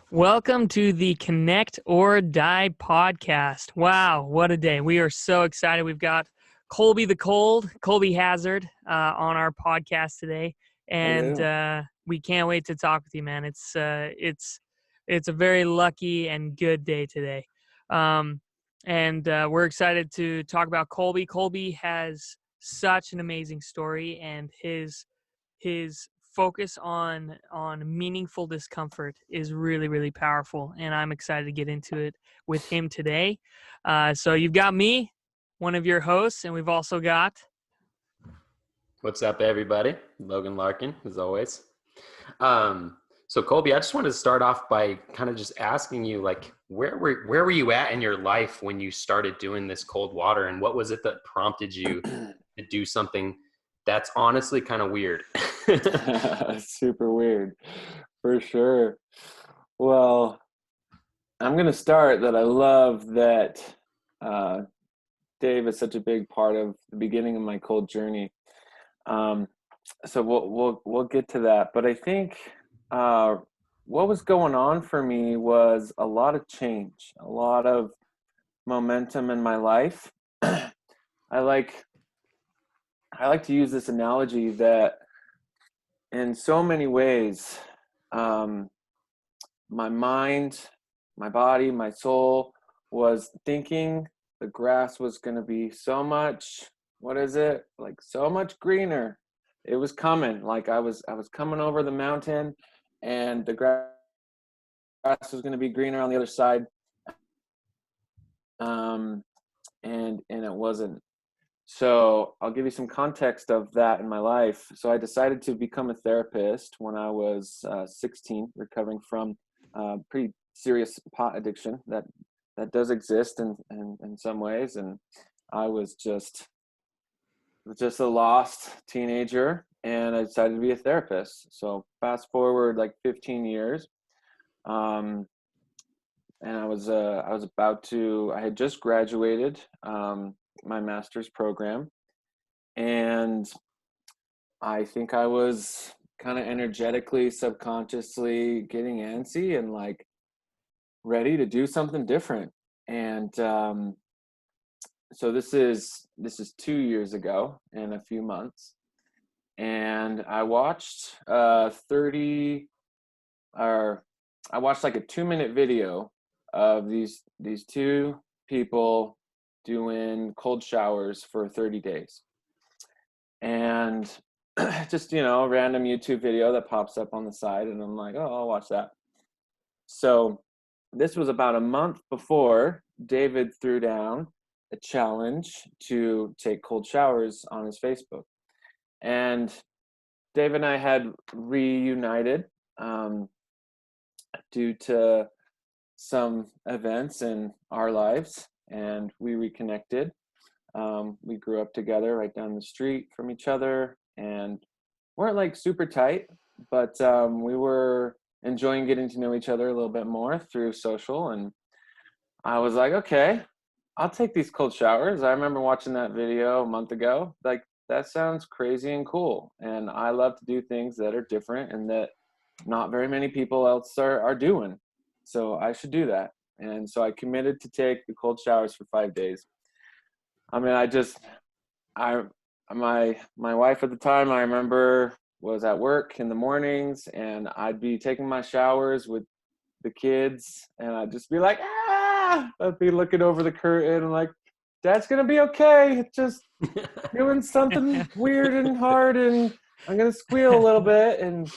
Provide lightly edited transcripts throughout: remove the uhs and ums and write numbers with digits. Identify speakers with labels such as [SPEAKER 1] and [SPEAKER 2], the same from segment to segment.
[SPEAKER 1] Welcome to the Connect or Die podcast. Wow, what a day. We are so excited. We've got Colby the Cold, Colby Hassard on our podcast today. And we can't wait to talk with you, man. It's a very lucky and good day today. And we're excited to talk about Colby. Colby has such an amazing story, and his focus on meaningful discomfort is really, really powerful, and I'm excited to get into it with him today. So you've got me, one of your hosts, and we've also got...
[SPEAKER 2] What's up, everybody? Logan Larkin, as always. So Colby, I just wanted to start off by kind of just asking you, like, where were you at in your life when you started doing this cold water, and what was it that prompted you to do something that's honestly kind of weird?
[SPEAKER 3] Super weird, for sure. Well, I'm going to start that I love that Dave is such a big part of the beginning of my cold journey. So we'll get to that. But I think what was going on for me was a lot of change, a lot of momentum in my life. I like to use this analogy that in so many ways, my mind, my body, my soul was thinking the grass was going to be so much, so much greener. It was coming. Like I was coming over the mountain, and the grass was going to be greener on the other side. And it wasn't. So I'll give you some context of that in my life. So I decided to become a therapist when I was 16, recovering from pretty serious pot addiction that does exist in some ways. And I was just a lost teenager, and I decided to be a therapist. So fast forward like 15 years. And I had just graduated my master's program, and I think I was kind of energetically, subconsciously getting antsy and like ready to do something different. And so this is 2 years ago in a few months, and I watched like a 2-minute video of these two people doing cold showers for 30 days. And just, a random YouTube video that pops up on the side, and I'm like, oh, I'll watch that. So this was about a month before David threw down a challenge to take cold showers on his Facebook. And Dave and I had reunited due to some events in our lives, and we reconnected. We grew up together right down the street from each other, and weren't like super tight, but we were enjoying getting to know each other a little bit more through social. And I was like, okay, I'll take these cold showers. I remember watching that video a month ago. Like, that sounds crazy and cool. And I love to do things that are different and that not very many people else are doing. So I should do that. And so I committed to take the cold showers for 5 days. I mean, my wife at the time, I remember, was at work in the mornings, and I'd be taking my showers with the kids, and I'd just be like, I'd be looking over the curtain and like, Dad's going to be okay. Just doing something weird and hard, and I'm going to squeal a little bit. And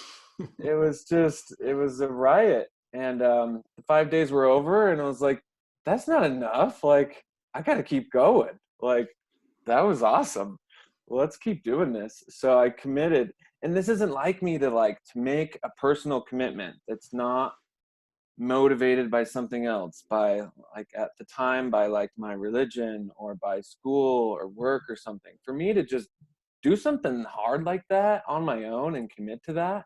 [SPEAKER 3] it was a riot. And the 5 days were over, and I was like, that's not enough. Like, I got to keep going. Like, that was awesome. Let's keep doing this. So I committed. And this isn't like me to make a personal commitment that's not motivated by something else, by at the time, by my religion or by school or work or something. For me to just do something hard like that on my own and commit to that,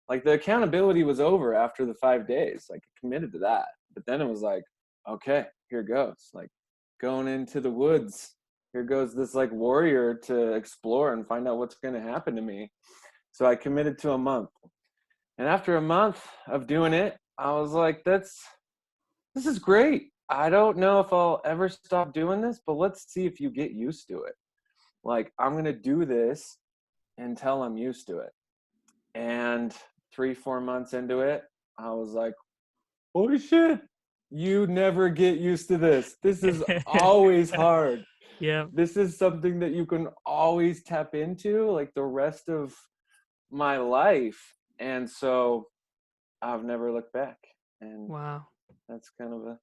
[SPEAKER 3] like, the accountability was over after the 5 days. Like, I committed to that. But then it was like, okay, here goes. Like, going into the woods. Here goes this warrior to explore and find out what's going to happen to me. So I committed to a month. And after a month of doing it, I was like, this is great. I don't know if I'll ever stop doing this, but let's see if you get used to it. Like, I'm going to do this until I'm used to it. And 3-4 months into it, I was like, holy shit, you never get used to this. This is always hard.
[SPEAKER 1] Yeah.
[SPEAKER 3] This is something that you can always tap into like the rest of my life. And so I've never looked back. And
[SPEAKER 1] Wow.
[SPEAKER 3] that's kind of a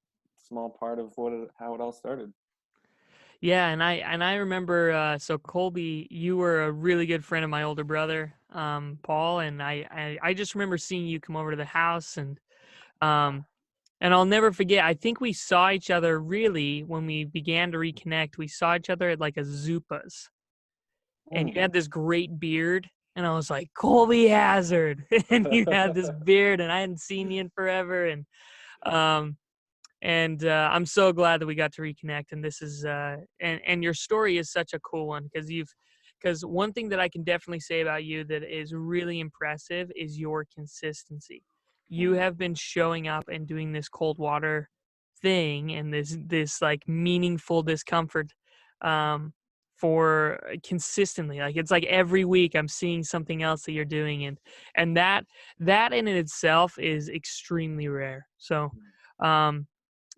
[SPEAKER 3] small part of how it all started.
[SPEAKER 1] Yeah, and I remember. So Colby, you were a really good friend of my older brother, Paul, and I just remember seeing you come over to the house, um, and I'll never forget. I think we saw each other really when we began to reconnect. We saw each other at like a Zupa's, and you had this great beard, and I was like, Colby Hassard, and you had this beard, and I hadn't seen you in forever, um, and I'm so glad that we got to reconnect. And this is and your story is such a cool one because one thing that I can definitely say about you that is really impressive is your consistency. You have been showing up and doing this cold water thing and this like meaningful discomfort for consistently. Like it's like every week I'm seeing something else that you're doing, and that in itself is extremely rare. So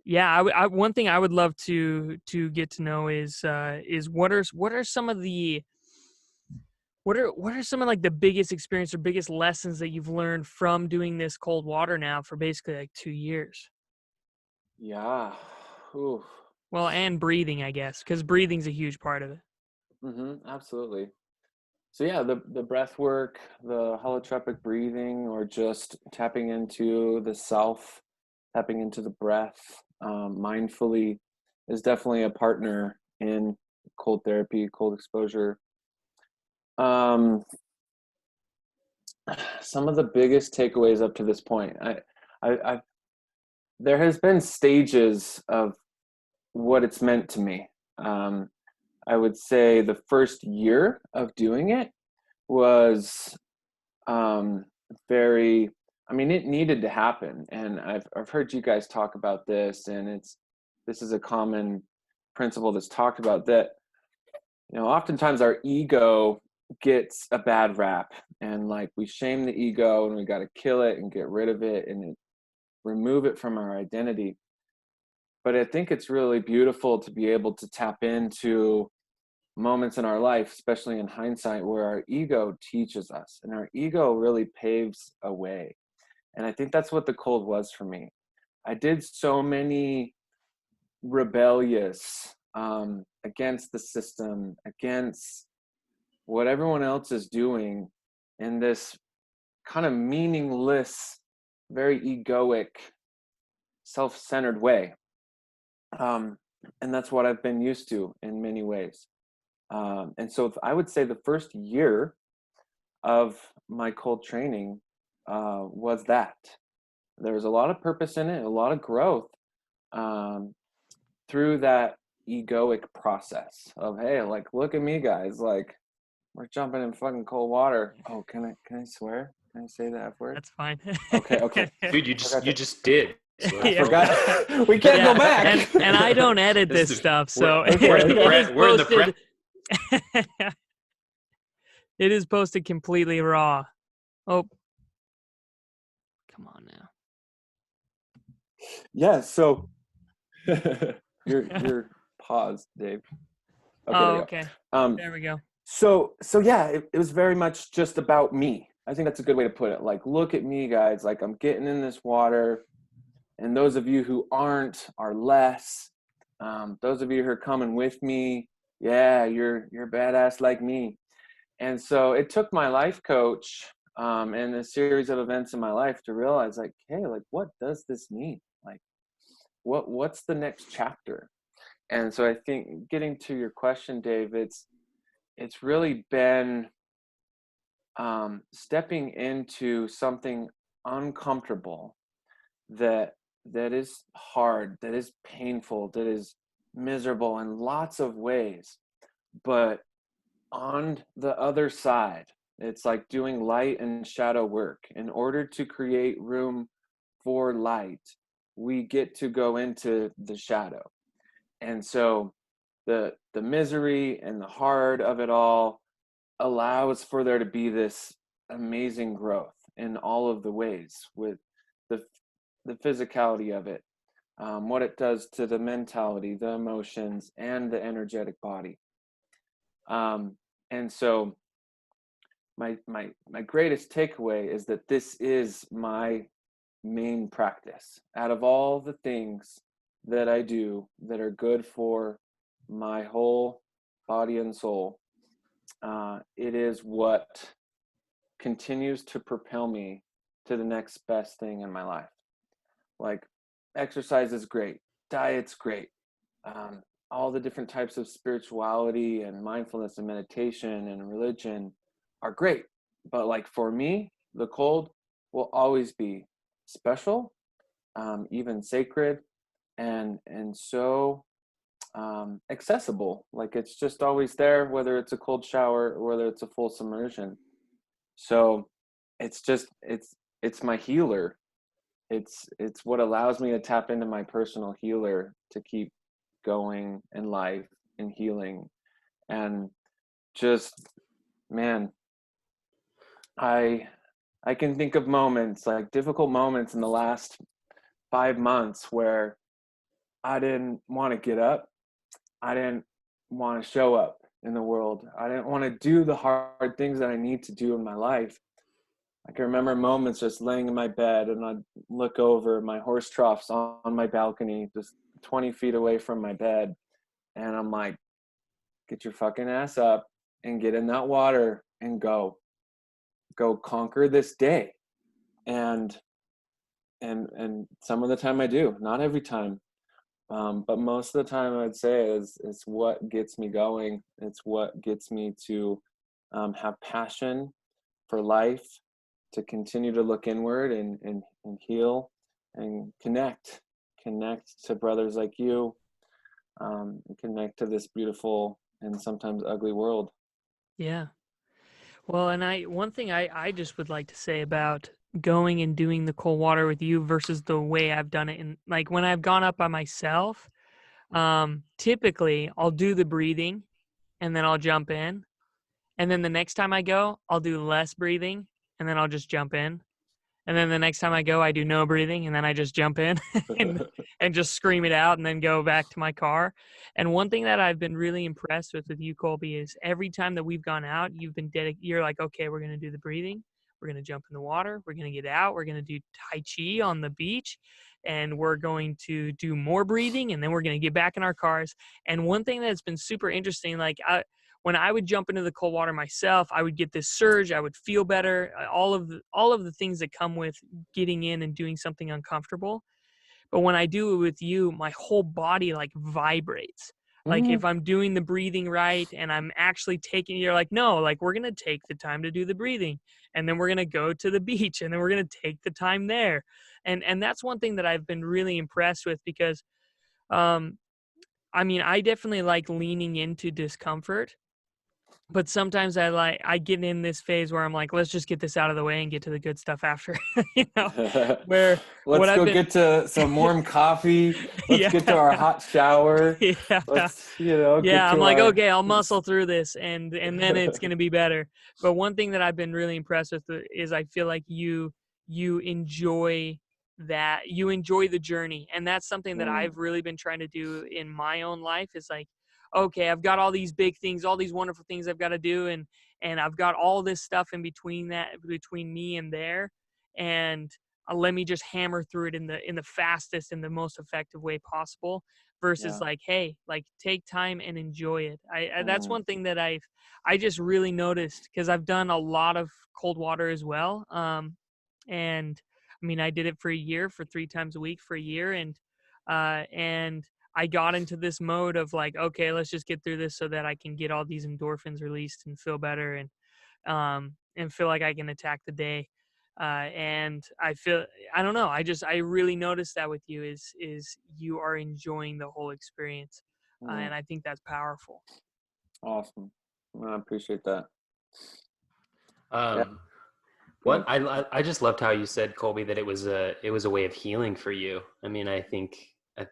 [SPEAKER 1] yeah, one thing I would love to get to know is what are some of the what are some of like the biggest experience or biggest lessons that you've learned from doing this cold water now for basically like 2 years?
[SPEAKER 3] Yeah. Ooh.
[SPEAKER 1] Well, and breathing, I guess, because breathing's a huge part of it.
[SPEAKER 3] Absolutely. So yeah, the breath work, the holotropic breathing, or just tapping into the self, tapping into the breath mindfully is definitely a partner in cold therapy, cold exposure. Some of the biggest takeaways up to this point, there has been stages of what it's meant to me. I would say the first year of doing it was very, I mean, it needed to happen. And I've heard you guys talk about this, and this is a common principle that's talked about, that, you know, oftentimes our ego gets a bad rap, and like we shame the ego and we got to kill it and get rid of it and remove it from our identity. But I think it's really beautiful to be able to tap into moments in our life, especially in hindsight, where our ego teaches us and our ego really paves a way. And I think that's what the cold was for me. I did so many rebellious against the system, against what everyone else is doing, in this kind of meaningless, very egoic, self-centered way. And that's what I've been used to in many ways. And so I would say the first year of my cold training was that. There was a lot of purpose in it, a lot of growth through that egoic process of, hey, like, look at me, guys, like, we're jumping in fucking cold water. Oh, can I swear? Can I say the F word?
[SPEAKER 1] That's fine.
[SPEAKER 3] Okay.
[SPEAKER 2] Dude, you just did. So
[SPEAKER 3] I forgot. We can't go back.
[SPEAKER 1] And I don't edit this stuff, so
[SPEAKER 2] we're in the
[SPEAKER 1] posted. It is posted completely raw. Oh, come on now.
[SPEAKER 3] Yeah. So you're paused, Dave. Okay.
[SPEAKER 1] Oh, okay. There we go.
[SPEAKER 3] So yeah, it was very much just about me. I think that's a good way to put it. Like, look at me, guys. Like, I'm getting in this water, and those of you who aren't are less. Those of you who are coming with me, yeah, you're badass like me. And so it took my life coach and a series of events in my life to realize, like, hey, like, what does this mean? Like, what's the next chapter? And so I think, getting to your question, Dave, it's really been stepping into something uncomfortable that is hard, that is painful, that is miserable in lots of ways. But on the other side, it's like doing light and shadow work in order to create room for light, we get to go into the shadow. And so the misery and the hard of it all allows for there to be this amazing growth in all of the ways, with the physicality of it, what it does to the mentality, the emotions, and the energetic body. And so my greatest takeaway is that this is my main practice. Out of all the things that I do that are good for my whole body and soul, it is what continues to propel me to the next best thing in my life. Like, exercise is great, diet's great, all the different types of spirituality and mindfulness and meditation and religion are great. But like, for me, the cold will always be special, even sacred, and so accessible. Like, it's just always there, whether it's a cold shower or whether it's a full submersion. So it's my healer. It's what allows me to tap into my personal healer to keep going in life and healing. And just, man, I can think of moments, like difficult moments in the last 5 months, where I didn't want to get up. I didn't want to show up in the world. I didn't want to do the hard things that I need to do in my life. I can remember moments just laying in my bed, and I'd look over my horse troughs on my balcony, just 20 feet away from my bed. And I'm like, get your fucking ass up and get in that water and go conquer this day. And some of the time I do, not every time. But most of the time, I'd say is what gets me going. It's what gets me to have passion for life, to continue to look inward and heal and connect to brothers like you, and connect to this beautiful and sometimes ugly world.
[SPEAKER 1] Yeah. Well, and one thing I just would like to say about going and doing the cold water with you versus the way I've done it, and like when I've gone up by myself, typically I'll do the breathing and then I'll jump in. And then the next time I go, I'll do less breathing and then I'll just jump in. And then the next time I go, I do no breathing and then I just jump in and just scream it out and then go back to my car. And one thing that I've been really impressed with you, Colby, is every time that we've gone out, you're like, okay, we're going to do the breathing. We're going to jump in the water. We're going to get out. We're going to do Tai Chi on the beach. And we're going to do more breathing. And then we're going to get back in our cars. And one thing that's been super interesting, when I would jump into the cold water myself, I would get this surge. I would feel better. All of the things that come with getting in and doing something uncomfortable. But when I do it with you, my whole body like vibrates. Like if I'm doing the breathing right and I'm actually you're like, no, like we're going to take the time to do the breathing. And then we're going to go to the beach and then we're going to take the time there. And that's one thing that I've been really impressed with because, I definitely like leaning into discomfort. But sometimes I get in this phase where I'm like, let's just get this out of the way and get to the good stuff after, where
[SPEAKER 3] Let's go get to some warm coffee. Let's get to our hot shower.
[SPEAKER 1] Yeah.
[SPEAKER 3] Let's, get
[SPEAKER 1] I'm
[SPEAKER 3] to
[SPEAKER 1] like,
[SPEAKER 3] our...
[SPEAKER 1] okay, I'll muscle through this and then it's going to be better. But one thing that I've been really impressed with is I feel like you enjoy the journey. And that's something that I've really been trying to do in my own life is like, okay, I've got all these big things, all these wonderful things I've got to do. And I've got all this stuff in between me and there. And let me just hammer through it in the fastest and the most effective way possible versus hey, like take time and enjoy it. That's one thing that I just really noticed because I've done a lot of cold water as well. And I did it for a year, for 3 times a week for a year. And I got into this mode of like, okay, let's just get through this so that I can get all these endorphins released and feel better and feel like I can attack the day. And I don't know. I really noticed that with you is you are enjoying the whole experience. And I think that's powerful.
[SPEAKER 3] Awesome. I appreciate that.
[SPEAKER 2] Yeah. What I just loved how you said, Colby, that it was a way of healing for you. I mean, I think,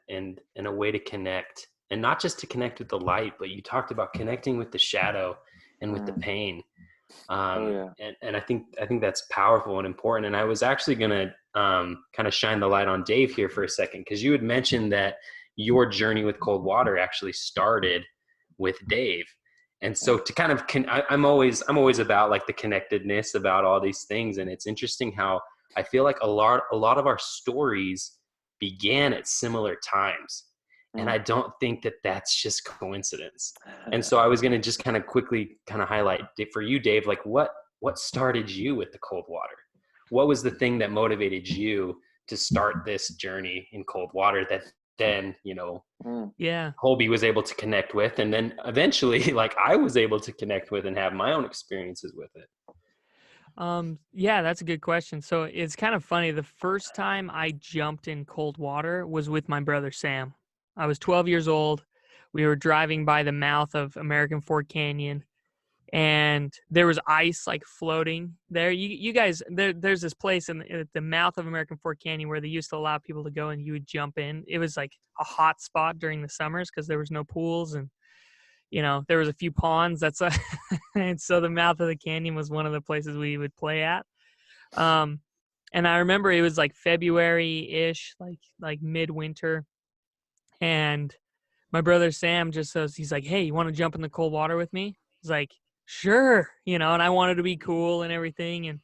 [SPEAKER 2] and a way to connect, and not just to connect with the light, but you talked about connecting with the shadow and with the pain. And I think that's powerful and important. And I was actually going to kind of shine the light on Dave here for a second, because you had mentioned that your journey with cold water actually started with Dave. And so to kind of, I'm always about like the connectedness about all these things. And it's interesting how I feel like a lot of our stories began at similar times. And I don't think that that's just coincidence. And so I was going to just kind of quickly kind of highlight for you, Dave, like what started you with the cold water? What was the thing that motivated you to start this journey in cold water that then, Colby was able to connect with, and then eventually like I was able to connect with and have my own experiences with it?
[SPEAKER 1] Yeah, that's a good question. So it's kind of funny. The first time I jumped in cold water was with my brother Sam. I was 12 years old. We were driving by the mouth of American Fork Canyon, and there was ice like floating there. You guys, there's this place at the mouth of American Fork Canyon where they used to allow people to go and you would jump in. It was like a hot spot during the summers because there was no pools, and there was a few ponds. And so the mouth of the canyon was one of the places we would play at. And I remember it was like February-ish, like midwinter. And my brother Sam just says, he's like, "Hey, you want to jump in the cold water with me?" I was like, "Sure." And I wanted to be cool and everything.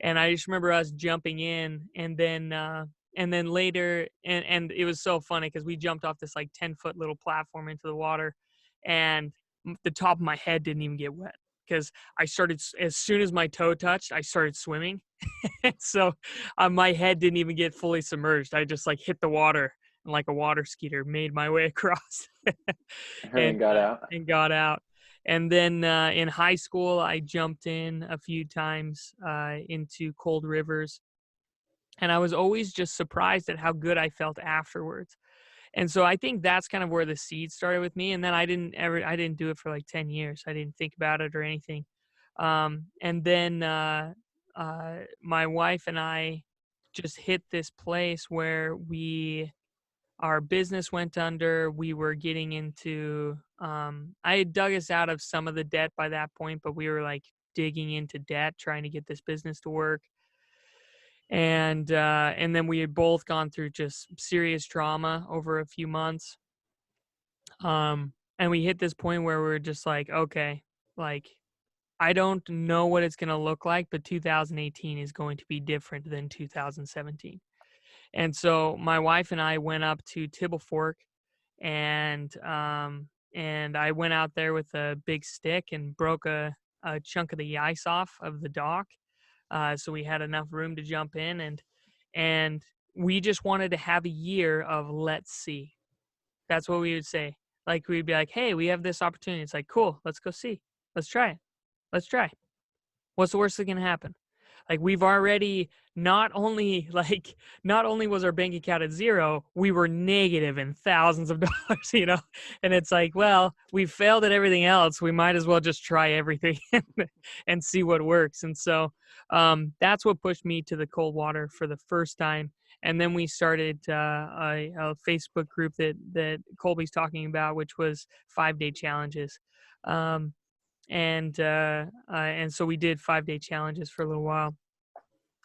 [SPEAKER 1] And I just remember us jumping in, and then later, and it was so funny because we jumped off this like 10-foot little platform into the water, and the top of my head didn't even get wet because I started, as soon as my toe touched, I started swimming. And so my head didn't even get fully submerged. I just like hit the water and like a water skier made my way across
[SPEAKER 3] And
[SPEAKER 1] got out. And then in high school, I jumped in a few times into cold rivers, and I was always just surprised at how good I felt afterwards. And so I think that's kind of where the seed started with me. And then I didn't do it for like 10 years. I didn't think about it or anything. And then my wife and I just hit this place where our business went under. We were getting into, I had dug us out of some of the debt by that point, but we were like digging into debt, trying to get this business to work. And then we had both gone through just serious trauma over a few months. And we hit this point where we're just like, okay, like, I don't know what it's going to look like, but 2018 is going to be different than 2017. And so my wife and I went up to Tibble Fork, and I went out there with a big stick and broke a chunk of the ice off of the dock. So we had enough room to jump in, and we just wanted to have a year of let's see. That's what we would say. Like, we'd be like, "Hey, we have this opportunity." It's like, "Cool, let's go see. Let's try it. Let's try. What's the worst that can happen?" Like, we've already not only was our bank account at zero, we were negative in thousands of dollars, and it's like, well, we failed at everything else. We might as well just try everything and see what works. And so that's what pushed me to the cold water for the first time. And then we started a Facebook group that Colby's talking about, which was 5-day challenges. And so we did 5-day challenges for a little while,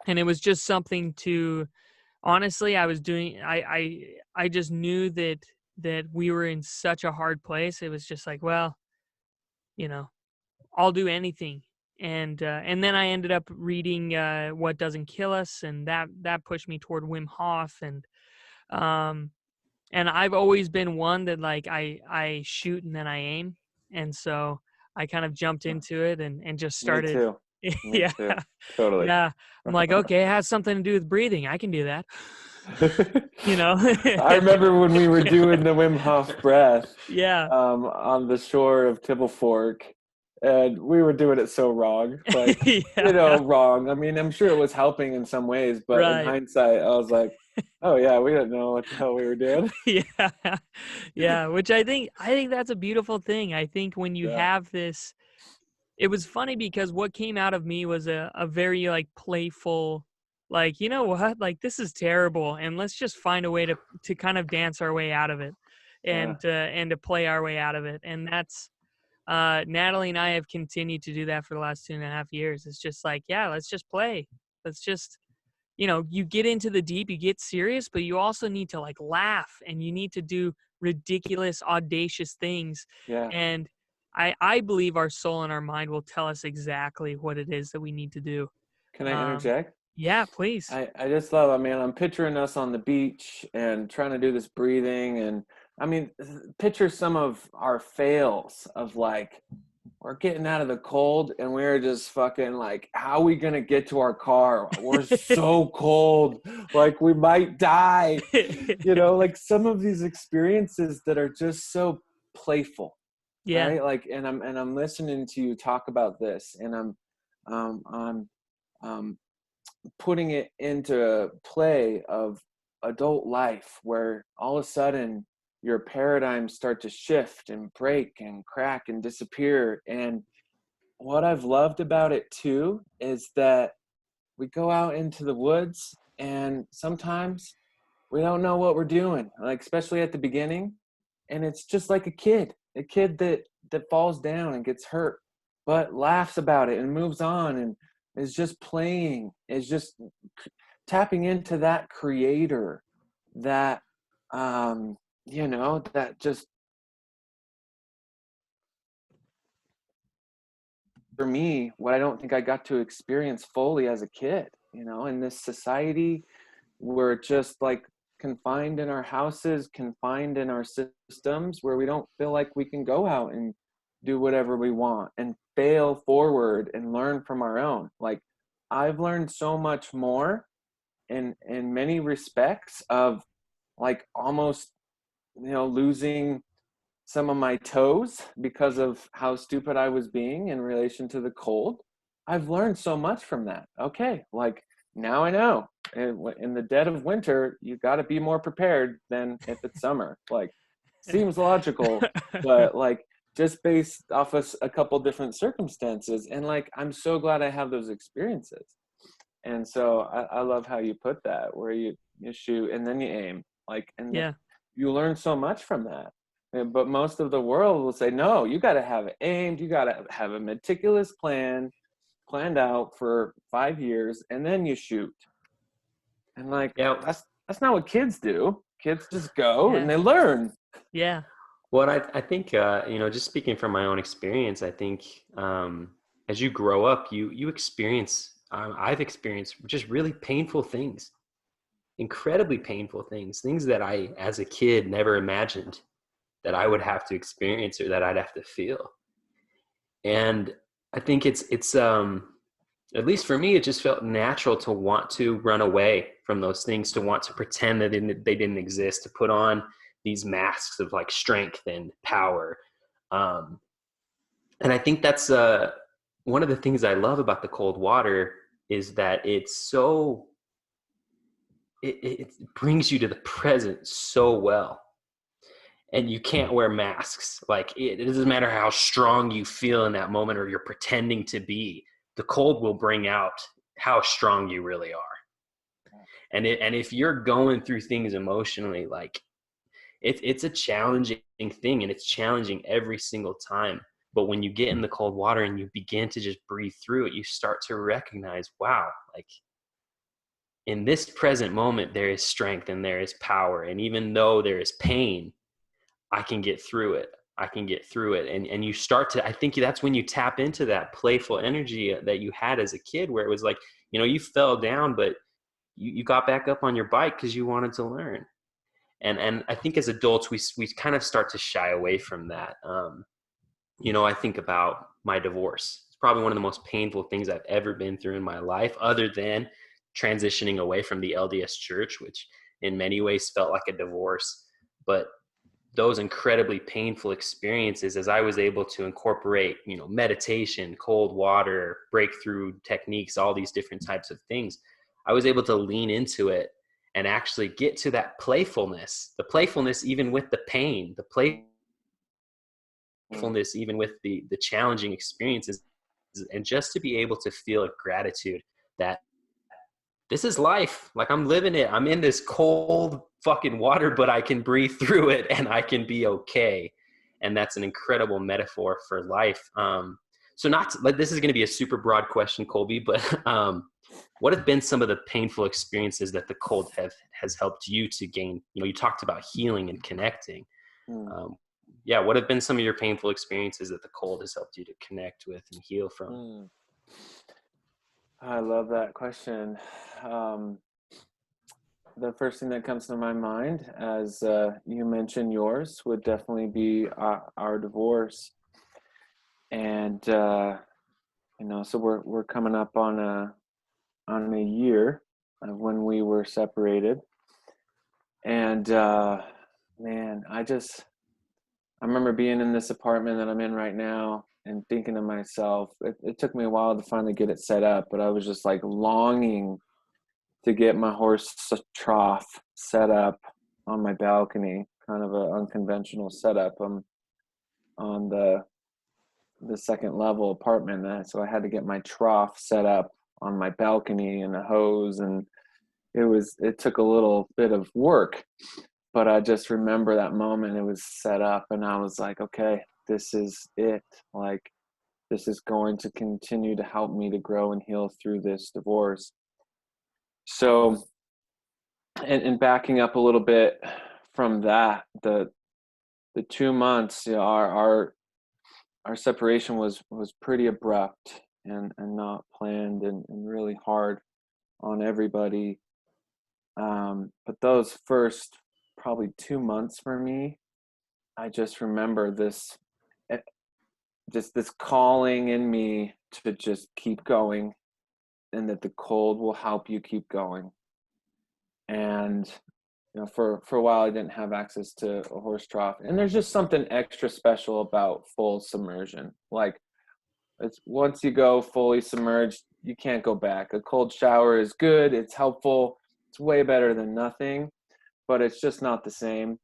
[SPEAKER 1] and it was just something to, honestly, I just knew that we were in such a hard place. It was just like, well, I'll do anything. And then I ended up reading What Doesn't Kill Us, and that pushed me toward Wim Hof. And I've always been one that, like, I shoot and then I aim. And so I kind of jumped into it and just started.
[SPEAKER 3] Me too.
[SPEAKER 1] Yeah,
[SPEAKER 3] Me too. Totally.
[SPEAKER 1] Yeah. I'm like, okay, it has something to do with breathing. I can do that.
[SPEAKER 3] I remember when we were doing the Wim Hof breath.
[SPEAKER 1] Yeah.
[SPEAKER 3] On the shore of Tibble Fork, and we were doing it so wrong, like wrong. I mean, I'm sure it was helping in some ways, but in hindsight, I was like, oh yeah, we didn't know what the hell we were doing.
[SPEAKER 1] Yeah. Which I think that's a beautiful thing. I think when you have this, it was funny because what came out of me was a very like playful, like, you know what, like this is terrible, and let's just find a way to kind of dance our way out of it,
[SPEAKER 3] Yeah.
[SPEAKER 1] and to play our way out of it. And that's Natalie and I have continued to do that for the last 2.5 years. It's just like, yeah, let's just play. Let's just, you get into the deep, you get serious, but you also need to like laugh, and you need to do ridiculous, audacious things.
[SPEAKER 3] Yeah.
[SPEAKER 1] And I believe our soul and our mind will tell us exactly what it is that we need to do.
[SPEAKER 3] Can I interject?
[SPEAKER 1] Yeah, please.
[SPEAKER 3] I just love, I'm picturing us on the beach and trying to do this breathing. And I mean, picture some of our fails of like, we're getting out of the cold and we're just fucking like, how are we going to get to our car? We're so cold. Like we might die, like some of these experiences that are just so playful.
[SPEAKER 1] Yeah.
[SPEAKER 3] Right. Like, and I'm listening to you talk about this, and I'm putting it into play of adult life, where all of a sudden your paradigms start to shift and break and crack and disappear. And what I've loved about it too is that we go out into the woods and sometimes we don't know what we're doing, like especially at the beginning. And it's just like a kid that falls down and gets hurt, but laughs about it and moves on and is just playing, is just tapping into that creator that, that just, for me, what I don't think I got to experience fully as a kid, in this society, we're just like confined in our houses, confined in our systems, where we don't feel like we can go out and do whatever we want and fail forward and learn from our own. Like I've learned so much more in many respects of like almost, losing some of my toes because of how stupid I was being in relation to the cold. I've learned so much from that. Okay, like now I know in the dead of winter, you got to be more prepared than if it's summer. Like seems logical, but like just based off of a couple different circumstances. And like, I'm so glad I have those experiences. And so I love how you put that, where you shoot and then you aim, like, and
[SPEAKER 1] yeah.
[SPEAKER 3] You learn so much from that. But most of the world will say, no, you got to have it aimed. You got to have a meticulous plan planned out for 5 years, and then you shoot. And like, that's not what kids do. Kids just go and they learn.
[SPEAKER 1] Yeah.
[SPEAKER 2] Well, I think, just speaking from my own experience, I think as you grow up, you experience, I've experienced just really painful things, incredibly painful things that I, as a kid, never imagined that I would have to experience or that I'd have to feel. And I think it's at least for me, it just felt natural to want to run away from those things, to want to pretend that they didn't exist, to put on these masks of like strength and power. And I think that's one of the things I love about the cold water is that it's so, it brings you to the present so well. And you can't wear masks. Like it doesn't matter how strong you feel in that moment or you're pretending to be, the cold will bring out how strong you really are. And if you're going through things emotionally, like it's a challenging thing, and it's challenging every single time. But when you get in the cold water and you begin to just breathe through it, you start to recognize, wow, like in this present moment, there is strength and there is power. And even though there is pain, I can get through it. And you start to, I think that's when you tap into that playful energy that you had as a kid, where it was like, you fell down, but you got back up on your bike because you wanted to learn. And I think as adults, we kind of start to shy away from that. I think about my divorce. It's probably one of the most painful things I've ever been through in my life, other than transitioning away from the LDS church, which in many ways felt like a divorce. But those incredibly painful experiences, as I was able to incorporate, meditation, cold water, breakthrough techniques, all these different types of things, I was able to lean into it and actually get to that playfulness, even with the pain, the playfulness, even with the challenging experiences. and just to be able to feel a gratitude that this is life. Like, I'm living it. I'm in this cold fucking water, but I can breathe through it and I can be okay. And that's an incredible metaphor for life. So not to, like, this is going to be a super broad question, Colby, but what have been some of the painful experiences that the cold has helped you to gain? You know, you talked about healing and connecting. Yeah, what have been some of your painful experiences that the cold has helped you to connect with and heal from?
[SPEAKER 3] I love that question. The first thing that comes to my mind, as you mentioned yours, would definitely be our divorce. And you know, so we're coming up on a year of when we were separated. And man, I remember being in this apartment that I'm in right now and thinking to myself, it took me a while to finally get it set up, but I was just like longing to get my horse trough set up on my balcony, kind of an unconventional setup. I'm on the second level apartment, so I had to get my trough set up on my balcony and a hose, and it took a little bit of work, but I just remember that moment it was set up and I was like, okay, this is it. Like, this is going to continue to help me to grow and heal through this divorce. So, and backing up a little bit from that, the 2 months, you know, our separation was pretty abrupt and not planned and really hard on everybody. But those first probably 2 months for me, I just remember this calling in me to just keep going, and that the cold will help you keep going. And you know, for a while I didn't have access to a horse trough, and there's just something extra special about full submersion. Like, it's once you go fully submerged, you can't go back. A cold shower is good, it's helpful, it's way better than nothing, but it's just not the same.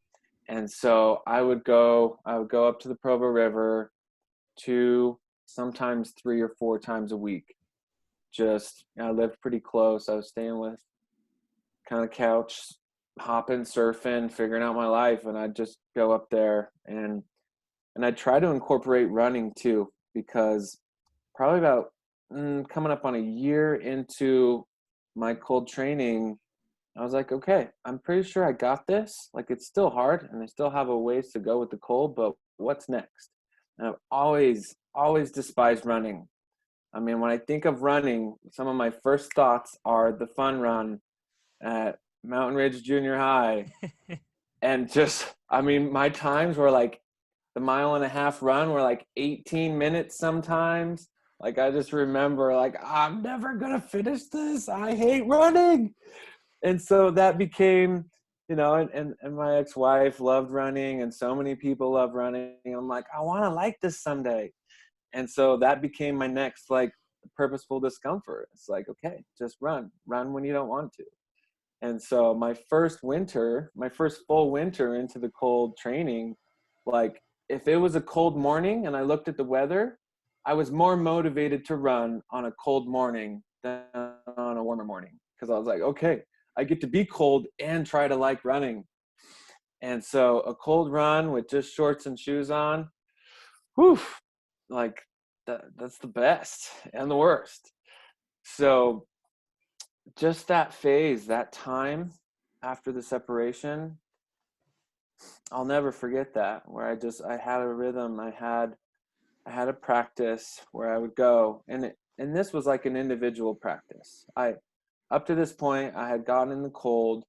[SPEAKER 3] And so I would go up to the Provo River 2, sometimes 3 or 4 times a week. Just, I lived pretty close. I was staying with kind of couch hopping, surfing, figuring out my life, and I'd just go up there and I'd try to incorporate running too, because probably about coming up on a year into my cold training, I was like, okay, I'm pretty sure I got this. Like, it's still hard and I still have a ways to go with the cold, but what's next? And I've always despised running. I mean, when I think of running, some of my first thoughts are the fun run at Mountain Ridge Junior High. And just, I mean, my times were like, the 1.5 mile run were like 18 minutes sometimes. Like, I just remember, like, I'm never going to finish this. I hate running. And so that became, you know, and my ex-wife loved running, and so many people love running. I'm like, I want to like this someday. And so that became my next, like, purposeful discomfort. It's like, okay, just run when you don't want to. And so my first full winter into the cold training, like, if it was a cold morning and I looked at the weather, I was more motivated to run on a cold morning than on a warmer morning, because I was like, okay, I get to be cold and try to like running. And so a cold run with just shorts and shoes on, whew, like, that's the best and the worst. So just that phase, that time after the separation, I'll never forget that, where I had a rhythm. I had a practice where I would go, and this was like an individual practice. Up to this point, I had gotten in the cold,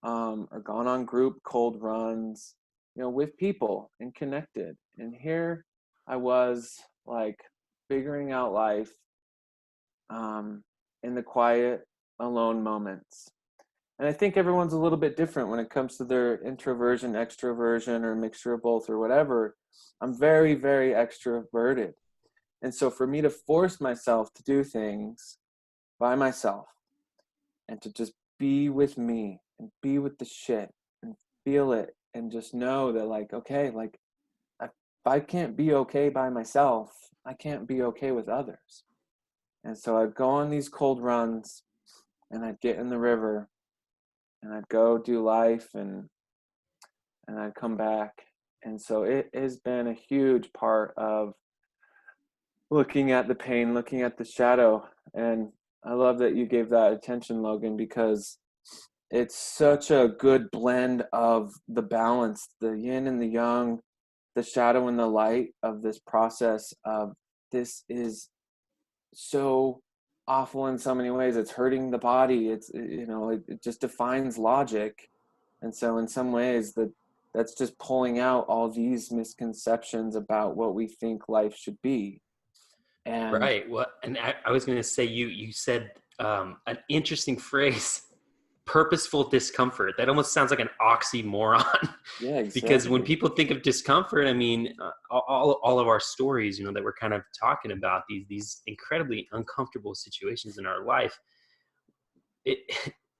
[SPEAKER 3] or gone on group cold runs, you know, with people and connected. And here I was, like, figuring out life, in the quiet, alone moments. And I think everyone's a little bit different when it comes to their introversion, extroversion, or mixture of both, or whatever. I'm very, very extroverted. And so for me to force myself to do things by myself and to just be with me and be with the shit and feel it and just know that, like, okay, like, if I can't be okay by myself, I can't be okay with others. And so I'd go on these cold runs, and I'd get in the river, and I'd go do life, and I'd come back. And so it has been a huge part of looking at the pain, looking at the shadow. And I love that you gave that attention, Logan, because it's such a good blend of the balance, the yin and the yang, the shadow and the light of this process of this is so awful in so many ways. It's hurting the body. It's, it just defines logic. And so in some ways that's just pulling out all these misconceptions about what we think life should be. And
[SPEAKER 2] Right. Well, and I was going to say, you said an interesting phrase, purposeful discomfort. That almost sounds like an oxymoron.
[SPEAKER 3] yeah, exactly.
[SPEAKER 2] Because when people think of discomfort, I mean, all of our stories, that we're kind of talking about, these incredibly uncomfortable situations in our life,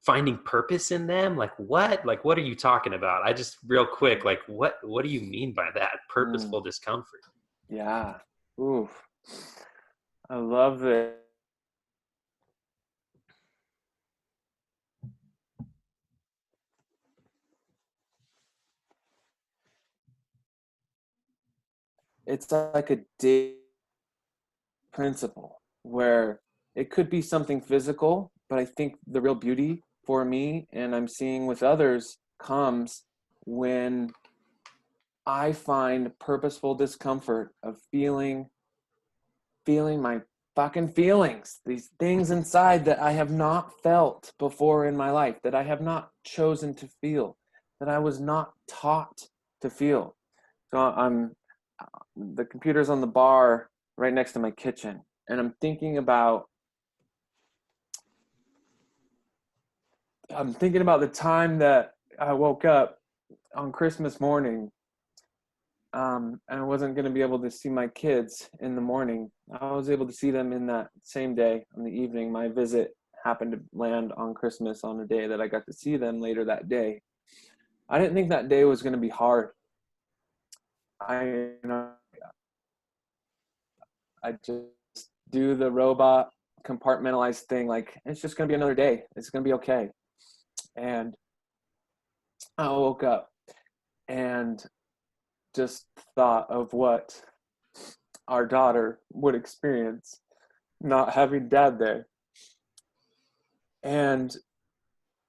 [SPEAKER 2] finding purpose in them, like what are you talking about? I just real quick, like what do you mean by that? Purposeful discomfort.
[SPEAKER 3] Yeah. Ooh. I love it. It's like a day principle where it could be something physical, but I think the real beauty for me, and I'm seeing with others, comes when I find purposeful discomfort of feeling my fucking feelings, these things inside that I have not felt before in my life, that I have not chosen to feel, that I was not taught to feel. So the computer's on the bar right next to my kitchen, and I'm thinking about the time that I woke up on Christmas morning, and I wasn't going to be able to see my kids in the morning. I was able to see them in that same day in the evening. My visit happened to land on Christmas on a day that I got to see them later that day. I didn't think that day was going to be hard. I just do the robot compartmentalized thing, like it's just going to be another day. It's going to be okay. And I woke up and just thought of what our daughter would experience not having dad there. And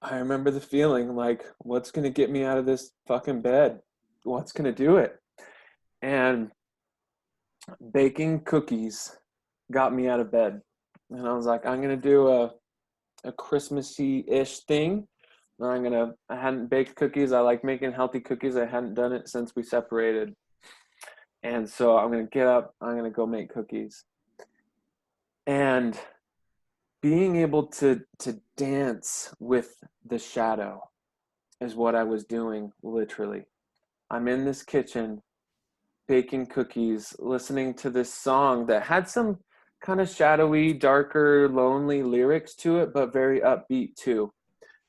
[SPEAKER 3] I remember the feeling like, what's going to get me out of this fucking bed? What's going to do it? And baking cookies got me out of bed. And I was like, I'm going to do a Christmassy-ish thing. I hadn't baked cookies. I like making healthy cookies. I hadn't done it since we separated. And so I'm going to get up. I'm going to go make cookies. And being able to dance with the shadow is what I was doing, literally. I'm in this kitchen baking cookies, listening to this song that had some kind of shadowy, darker, lonely lyrics to it, but very upbeat too.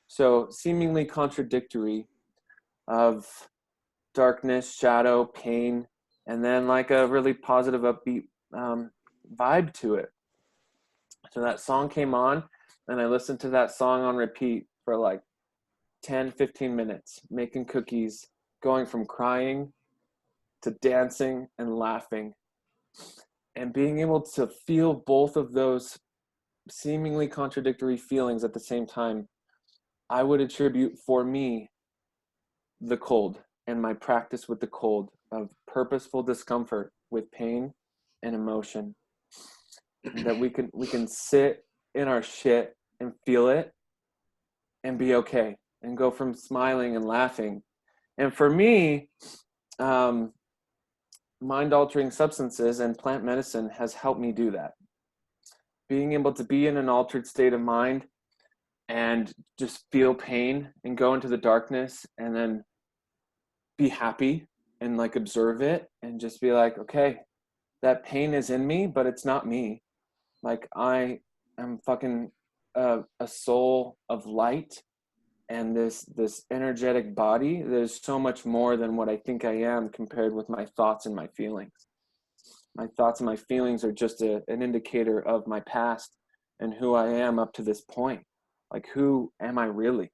[SPEAKER 3] So seemingly contradictory of darkness, shadow, pain, and then like a really positive, upbeat vibe to it. So that song came on, and I listened to that song on repeat for like 10, 15 minutes, making cookies, going from crying to dancing and laughing. And being able to feel both of those seemingly contradictory feelings at the same time, I would attribute for me the cold and my practice with the cold of purposeful discomfort with pain and emotion. That we can sit in our shit and feel it and be okay and go from smiling and laughing. And for me, mind-altering substances and plant medicine has helped me do that. Being able to be in an altered state of mind and just feel pain and go into the darkness and then be happy and like observe it and just be like, okay, that pain is in me, but it's not me. Like I am fucking a soul of light and this energetic body. There's so much more than what I think I am compared with my thoughts and my feelings. my thoughts and my feelings are just an indicator of my past and who I am up to this point. Like, who am I really?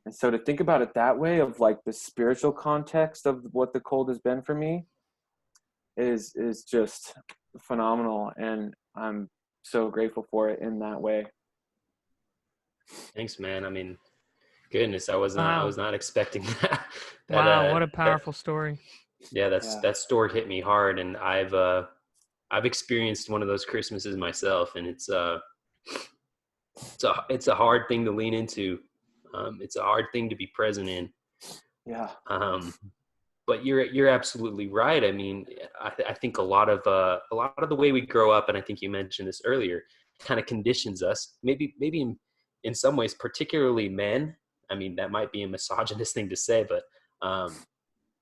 [SPEAKER 3] And so to think about it that way, of like the spiritual context of what the cold has been for me, is just phenomenal. And I'm so grateful for it in that way.
[SPEAKER 2] Thanks, man. I mean, goodness, I was not expecting that.
[SPEAKER 1] Wow, what a powerful story.
[SPEAKER 2] Yeah, that story hit me hard, and I've experienced one of those Christmases myself, and it's a hard thing to lean into. It's a hard thing to be present in.
[SPEAKER 3] Yeah.
[SPEAKER 2] But you're absolutely right. I mean, I think a lot of the way we grow up, and I think you mentioned this earlier, kind of conditions us. Maybe in some ways, particularly men. I mean, that might be a misogynist thing to say, but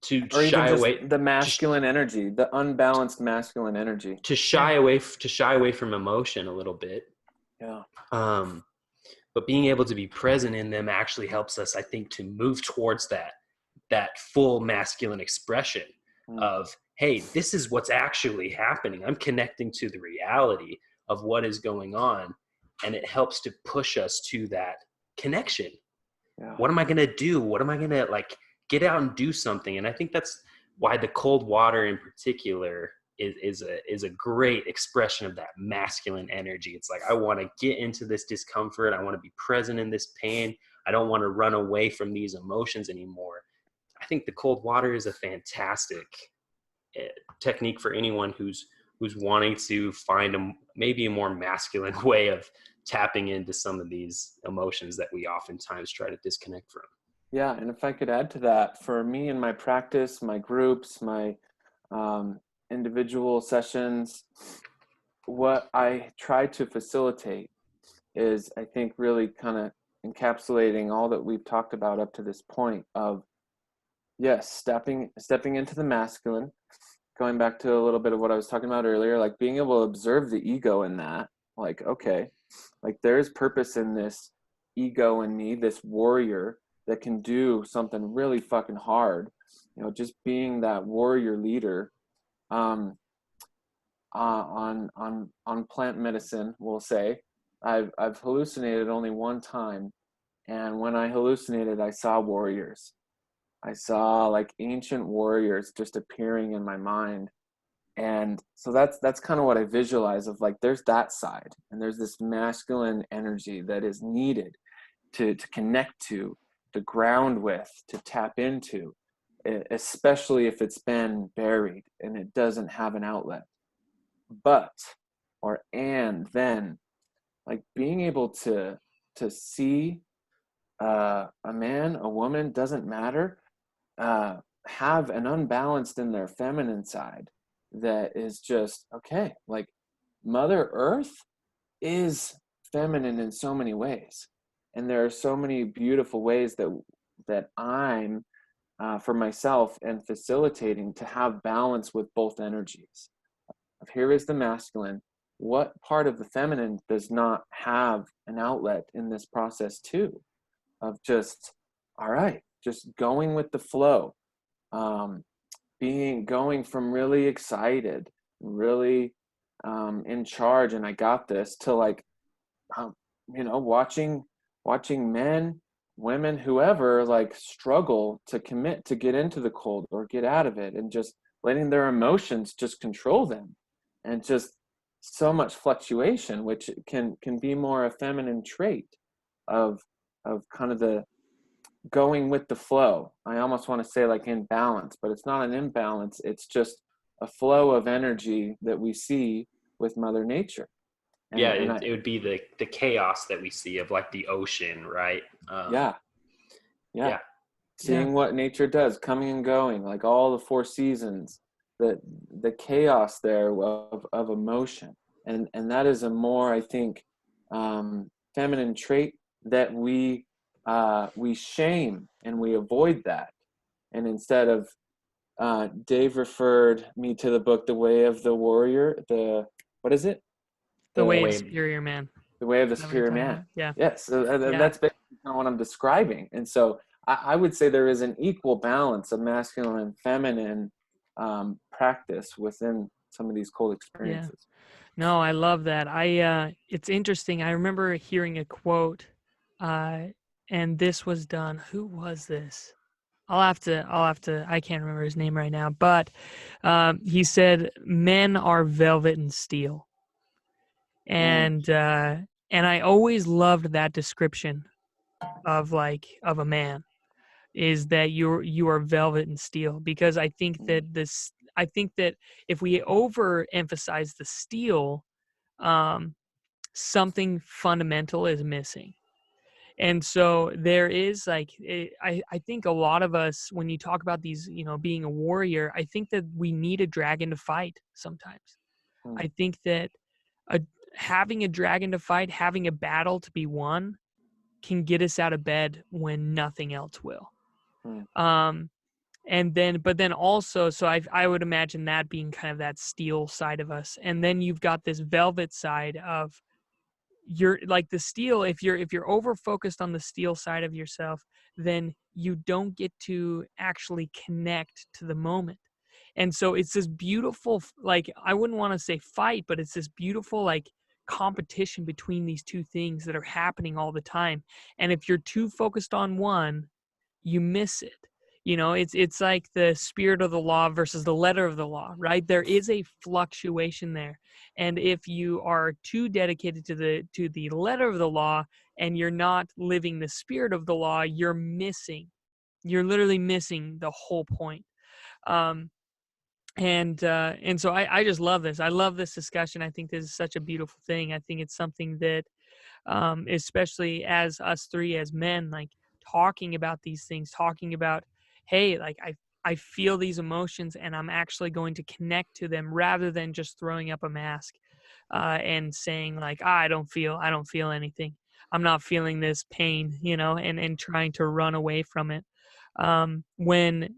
[SPEAKER 2] to
[SPEAKER 3] or
[SPEAKER 2] shy
[SPEAKER 3] even just
[SPEAKER 2] away,
[SPEAKER 3] the masculine energy, the unbalanced masculine energy,
[SPEAKER 2] to shy away from emotion a little bit.
[SPEAKER 3] Yeah.
[SPEAKER 2] But being able to be present in them actually helps us, I think, to move towards that full masculine expression of, hey, this is what's actually happening. I'm connecting to the reality of what is going on, and it helps to push us to that connection. Yeah. What am I going to do? What am I going to, like, get out and do something? And I think that's why the cold water in particular is a great expression of that masculine energy. It's like, I want to get into this discomfort. I want to be present in this pain. I don't want to run away from these emotions anymore. I think the cold water is a fantastic technique for anyone who's wanting to find maybe a more masculine way of tapping into some of these emotions that we oftentimes try to disconnect from.
[SPEAKER 3] Yeah, and if I could add to that, for me in my practice, my groups, my individual sessions, what I try to facilitate is, I think, really kind of encapsulating all that we've talked about up to this point of, yes, stepping into the masculine, going back to a little bit of what I was talking about earlier, like being able to observe the ego in that, like, okay, like there's purpose in this ego in me, this warrior that can do something really fucking hard, just being that warrior leader. On plant medicine, we'll say, I've hallucinated only one time, and when I hallucinated, I saw warriors. I saw like ancient warriors just appearing in my mind, and so that's kind of what I visualize of, like, there's that side, and there's this masculine energy that is needed to connect to ground with, to tap into, especially if it's been buried and it doesn't have an outlet. And then, like, being able to see a man, a woman, doesn't matter, have an unbalanced in their feminine side that is just, okay, like Mother Earth is feminine in so many ways. And there are so many beautiful ways that I'm, for myself, and facilitating to have balance with both energies. Here is the masculine. What part of the feminine does not have an outlet in this process too? Of just, all right, just going with the flow, going from really excited, really in charge, and I got this, to like, watching men, women, whoever, like, struggle to commit to get into the cold or get out of it, and just letting their emotions just control them, and just so much fluctuation, which can be more a feminine trait of kind of the going with the flow. I almost want to say like imbalance, but it's not an imbalance. It's just a flow of energy that we see with Mother Nature.
[SPEAKER 2] It would be the chaos that we see of, like, the ocean, right?
[SPEAKER 3] Yeah. Seeing what nature does, coming and going, like all the 4 seasons, the chaos there of emotion, and that is a more, I think, feminine trait that we shame and we avoid that. And instead of, Dave referred me to the book The Way of the Warrior, what is it?
[SPEAKER 1] The Way of the Superior Man.
[SPEAKER 3] The Way of the Superior Man.
[SPEAKER 1] Yeah.
[SPEAKER 3] Yes. So that's basically kind of what I'm describing. And so I would say there is an equal balance of masculine and feminine practice within some of these cold
[SPEAKER 1] Yeah.
[SPEAKER 3] experiences.
[SPEAKER 1] No, I love that. It's interesting. I remember hearing a quote, and this was done. Who was this? I can't remember his name right now, but he said, "Men are velvet and steel," and I always loved that description of a man, is that you are velvet and steel, because I think that if we overemphasize the steel, um, something fundamental is missing. And so there is I think a lot of us, when you talk about these, being a warrior, I think that we need a dragon to fight sometimes.
[SPEAKER 3] Mm,
[SPEAKER 1] I think that a, having a dragon to fight, having a battle to be won, can get us out of bed when nothing else will.
[SPEAKER 3] mm,
[SPEAKER 1] Um, but then also, so I would imagine that being kind of that steel side of us. And then you've got this velvet side of, you're like the steel. If you're over focused on the steel side of yourself, then you don't get to actually connect to the moment. And so it's this beautiful, I wouldn't want to say fight, but it's this beautiful competition between these two things that are happening all the time. And if you're too focused on one, you miss it. It's like the spirit of the law versus the letter of the law, right? There is a fluctuation there. And if you are too dedicated to the letter of the law, and you're not living the spirit of the law, you're literally missing the whole point. And so I just love this. I love this discussion. I think this is such a beautiful thing. I think it's something that, especially as us three as men, talking about these things, talking about, hey, I feel these emotions, and I'm actually going to connect to them, rather than just throwing up a mask and saying I don't feel anything. I'm not feeling this pain, and trying to run away from it. When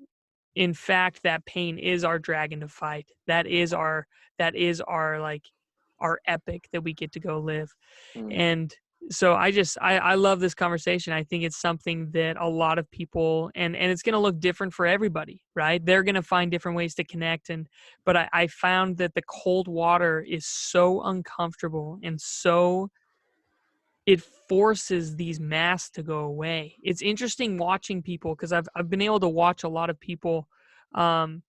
[SPEAKER 1] in fact that pain is our dragon to fight. That is our our epic that we get to go live.
[SPEAKER 3] mm.
[SPEAKER 1] And so I love this conversation. I think it's something that a lot of people, and it's going to look different for everybody, right? They're going to find different ways to connect. But I found that the cold water is so uncomfortable, and so it forces these masks to go away. It's interesting watching people, because I've been able to watch a lot of people um,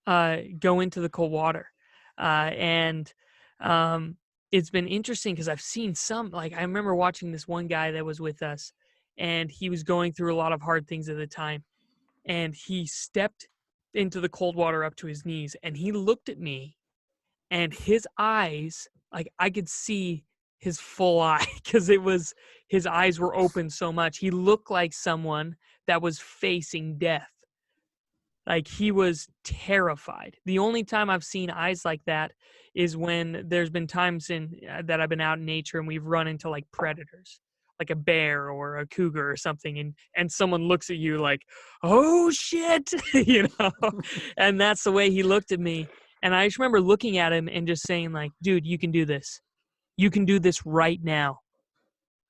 [SPEAKER 1] go into the cold water, and it's been interesting because I've seen some. I remember watching this one guy that was with us, and he was going through a lot of hard things at the time, and he stepped into the cold water up to his knees, and he looked at me, and his eyes, I could see his full eye, because his eyes were open so much. He looked like someone that was facing death. He was terrified. The only time I've seen eyes like that is when there's been times that I've been out in nature, and we've run into predators, like a bear or a cougar or something, and someone looks at you like, oh shit, and that's the way he looked at me. And I just remember looking at him and just saying dude, you can do this. You can do this right now.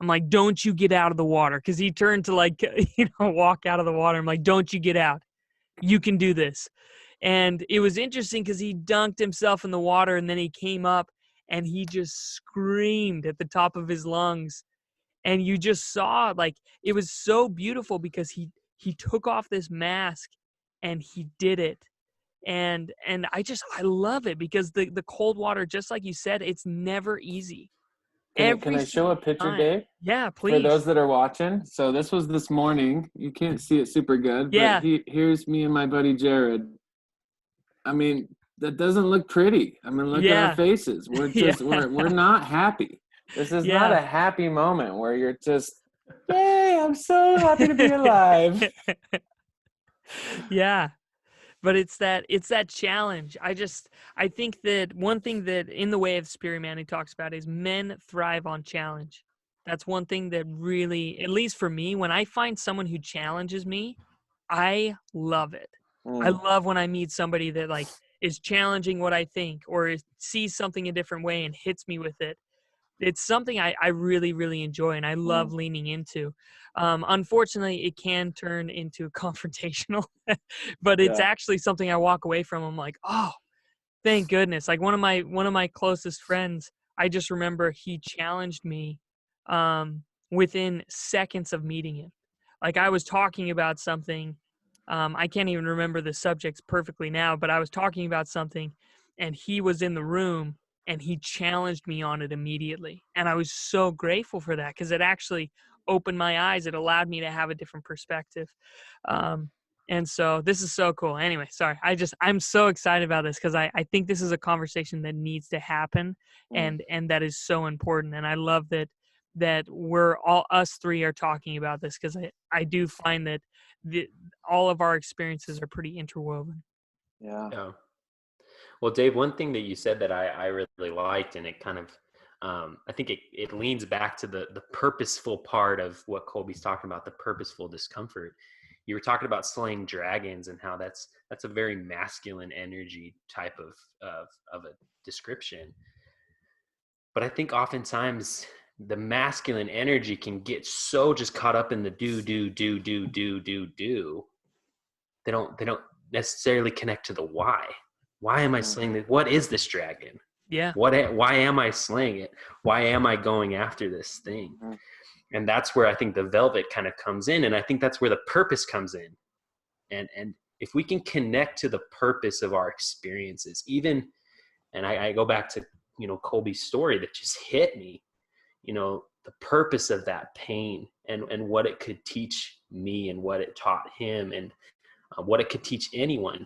[SPEAKER 1] I'm like, don't you get out of the water. Cause he turned to walk out of the water. I'm like, don't you get out. You can do this. And it was interesting because he dunked himself in the water, and then he came up and he just screamed at the top of his lungs. And you just saw it was so beautiful because he took off this mask and he did it. And I love it because the cold water, just like you said, it's never easy.
[SPEAKER 3] Can
[SPEAKER 1] Every
[SPEAKER 3] I show a
[SPEAKER 1] single
[SPEAKER 3] picture,
[SPEAKER 1] time.
[SPEAKER 3] Dave?
[SPEAKER 1] Yeah,
[SPEAKER 3] For
[SPEAKER 1] please.
[SPEAKER 3] those that are watching. So this was this morning. You can't see it super good,
[SPEAKER 1] Yeah.
[SPEAKER 3] but here's me and my buddy Jared. I mean, that doesn't look pretty. I mean, look at our faces. We're just we're not happy. This is not a happy moment where you're just, yay, I'm so happy to be alive.
[SPEAKER 1] Yeah. But it's that challenge. I think that one thing that in the way of Spirit Man he talks about is men thrive on challenge. That's one thing that really, at least for me, when I find someone who challenges me, I love it. I love when I meet somebody that is challenging what I think, or sees something a different way and hits me with it. It's something I really, really enjoy, and I love leaning into. Unfortunately, it can turn into confrontational, but it's actually something I walk away from. I'm like, oh, Thank goodness. Like one of my closest friends, I just remember he challenged me within seconds of meeting him. Like I was talking about something, I can't even remember the subjects perfectly now, but I was talking about something and he was in the room and he challenged me on it immediately. And I was so grateful for that because it actually opened my eyes. It allowed me to have a different perspective. Um, and so this is so cool. Anyway, sorry. I'm so excited about this because I think this is a conversation that needs to happen and that is so important. And I love that we're all us three are talking about this because I do find that all of our experiences are pretty interwoven.
[SPEAKER 3] Yeah.
[SPEAKER 2] Yeah. Well, Dave, one thing that you said that I really liked, and it kind of, I think it leans back to the purposeful part of what Colby's talking about, the purposeful discomfort. You were talking about slaying dragons and how that's a very masculine energy type of a description. But I think oftentimes the masculine energy can get so just caught up in the do. They don't necessarily connect to the why. Why am I slaying this? What is this dragon?
[SPEAKER 1] Yeah.
[SPEAKER 2] Why am I slaying it? Why am I going after this thing? And that's where I think the velvet kind of comes in. And I think that's where the purpose comes in. And if we can connect to the purpose of our experiences, even, and I go back to, Colby's story that just hit me, the purpose of that pain and what it could teach me and what it taught him and what it could teach anyone.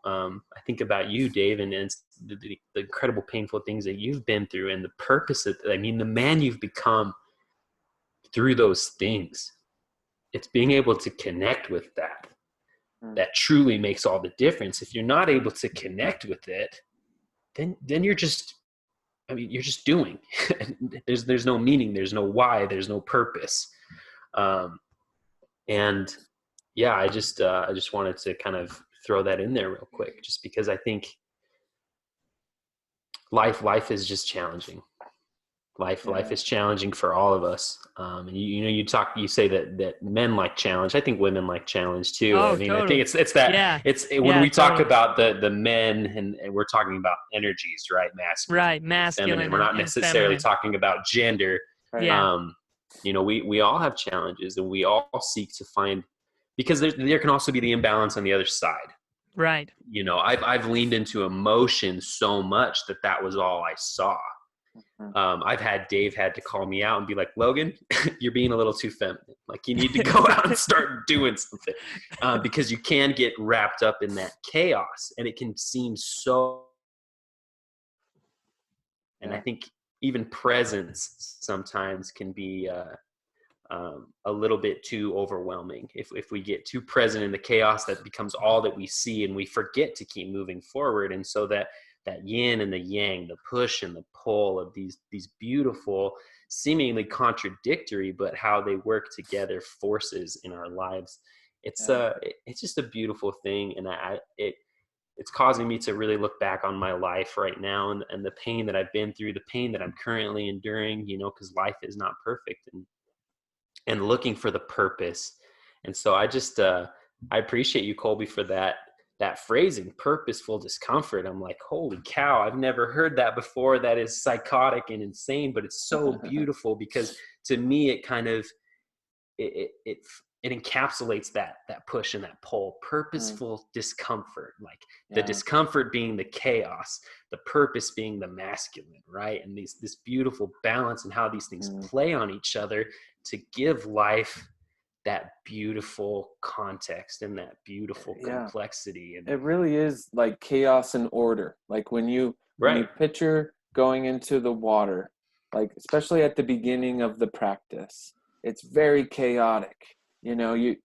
[SPEAKER 2] I think about you, Dave, and it's the incredible painful things that you've been through and the purpose of, the man you've become through those things. It's being able to connect with that truly makes all the difference. If you're not able to connect with it, then you're just doing. there's no meaning, there's no why, there's no purpose. And yeah, I just wanted to kind of throw that in there real quick, just because I think life is just challenging. Life is challenging for all of us. And you say that men like challenge. I think women like challenge too.
[SPEAKER 1] Oh,
[SPEAKER 2] I mean,
[SPEAKER 1] totally.
[SPEAKER 2] I think it's that.
[SPEAKER 1] Yeah.
[SPEAKER 2] When we talk
[SPEAKER 1] Totally.
[SPEAKER 2] about the men, and we're talking about energies, right? Masculine,
[SPEAKER 1] Right, masculine,
[SPEAKER 2] feminine. We're not
[SPEAKER 1] and
[SPEAKER 2] necessarily
[SPEAKER 1] feminine.
[SPEAKER 2] talking about gender.
[SPEAKER 1] Yeah.
[SPEAKER 2] We all have challenges, and we all seek to find, because there can also be the imbalance on the other side.
[SPEAKER 1] Right.
[SPEAKER 2] I've leaned into emotion so much that was all I saw. I've had Dave had to call me out and be like, Logan, you're being a little too feminine. Like, you need to go out and start doing something, because you can get wrapped up in that chaos, and it can seem so. And I think even presence sometimes can be a little bit too overwhelming. If we get too present in the chaos, that becomes all that we see, and we forget to keep moving forward. And so that yin and the yang, the push and the pull of these beautiful, seemingly contradictory, but how they work together forces in our lives. It's just a beautiful thing. And it's causing me to really look back on my life right now and the pain that I've been through, the pain that I'm currently enduring, because life is not perfect, and looking for the purpose. And so I just, I appreciate you, Colby, for that phrasing, purposeful discomfort. I'm like, holy cow, I've never heard that before. That is psychotic and insane, but it's so beautiful, because to me, it kind of, it encapsulates that push and that pull. Purposeful discomfort, like the discomfort being the chaos, the purpose being the masculine, right? And this beautiful balance, and how these things play on each other to give life that beautiful context and that beautiful complexity. And
[SPEAKER 3] it really is like chaos and order. Like when you picture going into the water, like especially at the beginning of the practice, it's very chaotic. You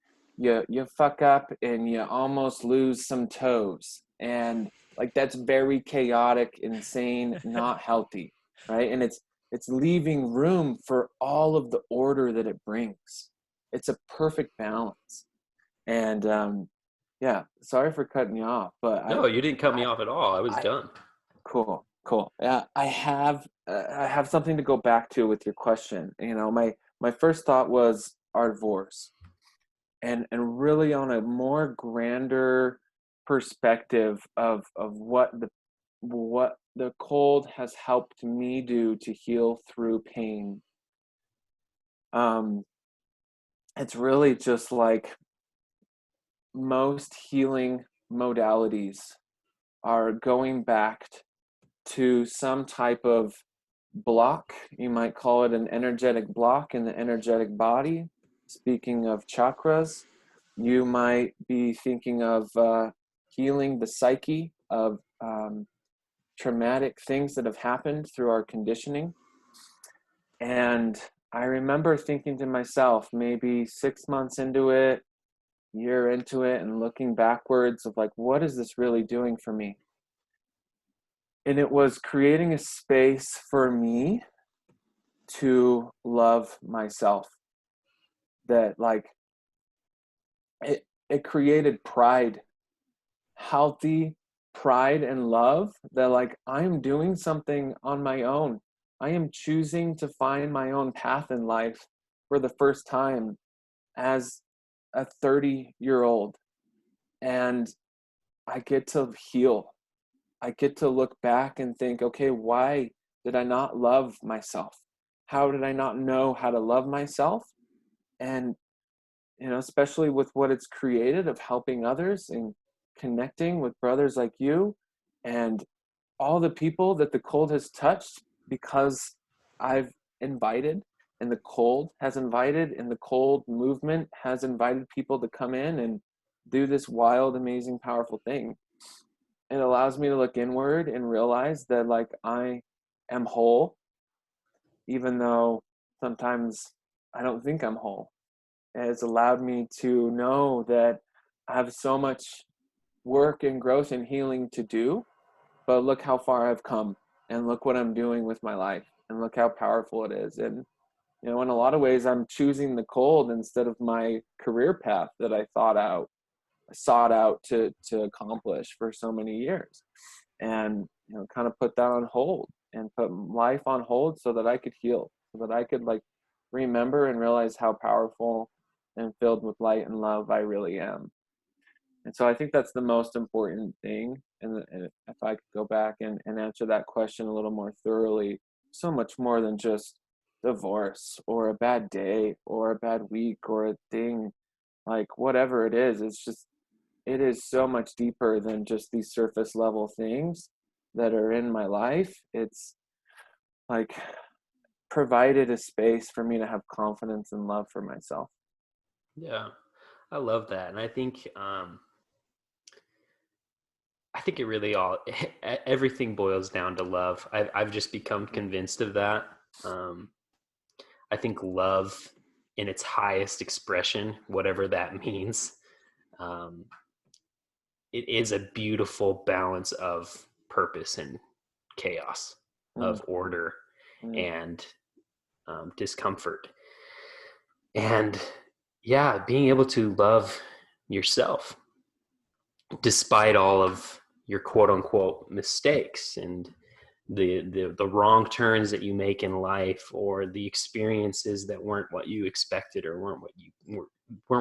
[SPEAKER 3] fuck up and you almost lose some toes, and like that's very chaotic, insane, not healthy, right? And it's leaving room for all of the order that it brings. It's a perfect balance. And sorry for cutting you off, but
[SPEAKER 2] no, you didn't cut me off at all. I was done.
[SPEAKER 3] Cool. I have something to go back to with your question. My first thought was our divorce, and really on a more grander perspective of what what the cold has helped me do to heal through pain. It's really just like most healing modalities are going back to some type of block. You might call it an energetic block in the energetic body. Speaking of chakras, you might be thinking of healing the psyche of traumatic things that have happened through our conditioning. And I remember thinking to myself, maybe 6 months into it, year into it, and looking backwards of like, what is this really doing for me? And it was creating a space for me to love myself. That like, it created pride, healthy pride and love, that like, I am doing something on my own. I am choosing to find my own path in life for the first time as a 30-year-old. And I get to heal. I get to look back and think, okay, why did I not love myself? How did I not know how to love myself? And, especially with what it's created of helping others and connecting with brothers like you and all the people that the cold has touched, because I've invited, and the cold has invited, and the cold movement has invited people to come in and do this wild, amazing, powerful thing. It allows me to look inward and realize that like, I am whole, even though sometimes I don't think I'm whole. It has allowed me to know that I have so much work and growth and healing to do, but look how far I've come, and look what I'm doing with my life, and look how powerful it is. And, in a lot of ways, I'm choosing the cold instead of my career path that I sought out to accomplish for so many years, and kind of put that on hold and put life on hold so that I could heal, so that I could like remember and realize how powerful and filled with light and love I really am. And so I think that's the most important thing. And if I could go back and answer that question a little more thoroughly, so much more than just divorce or a bad day or a bad week or a thing, like whatever it is, it is so much deeper than just these surface level things that are in my life. It's like provided a space for me to have confidence and love for myself.
[SPEAKER 2] Yeah, I love that. And I think it really everything boils down to love. I've just become convinced of that. I think love in its highest expression, whatever that means, it is a beautiful balance of purpose and chaos, of order and discomfort. And yeah, being able to love yourself despite all of your quote unquote mistakes and the wrong turns that you make in life, or the experiences that weren't what you expected or weren't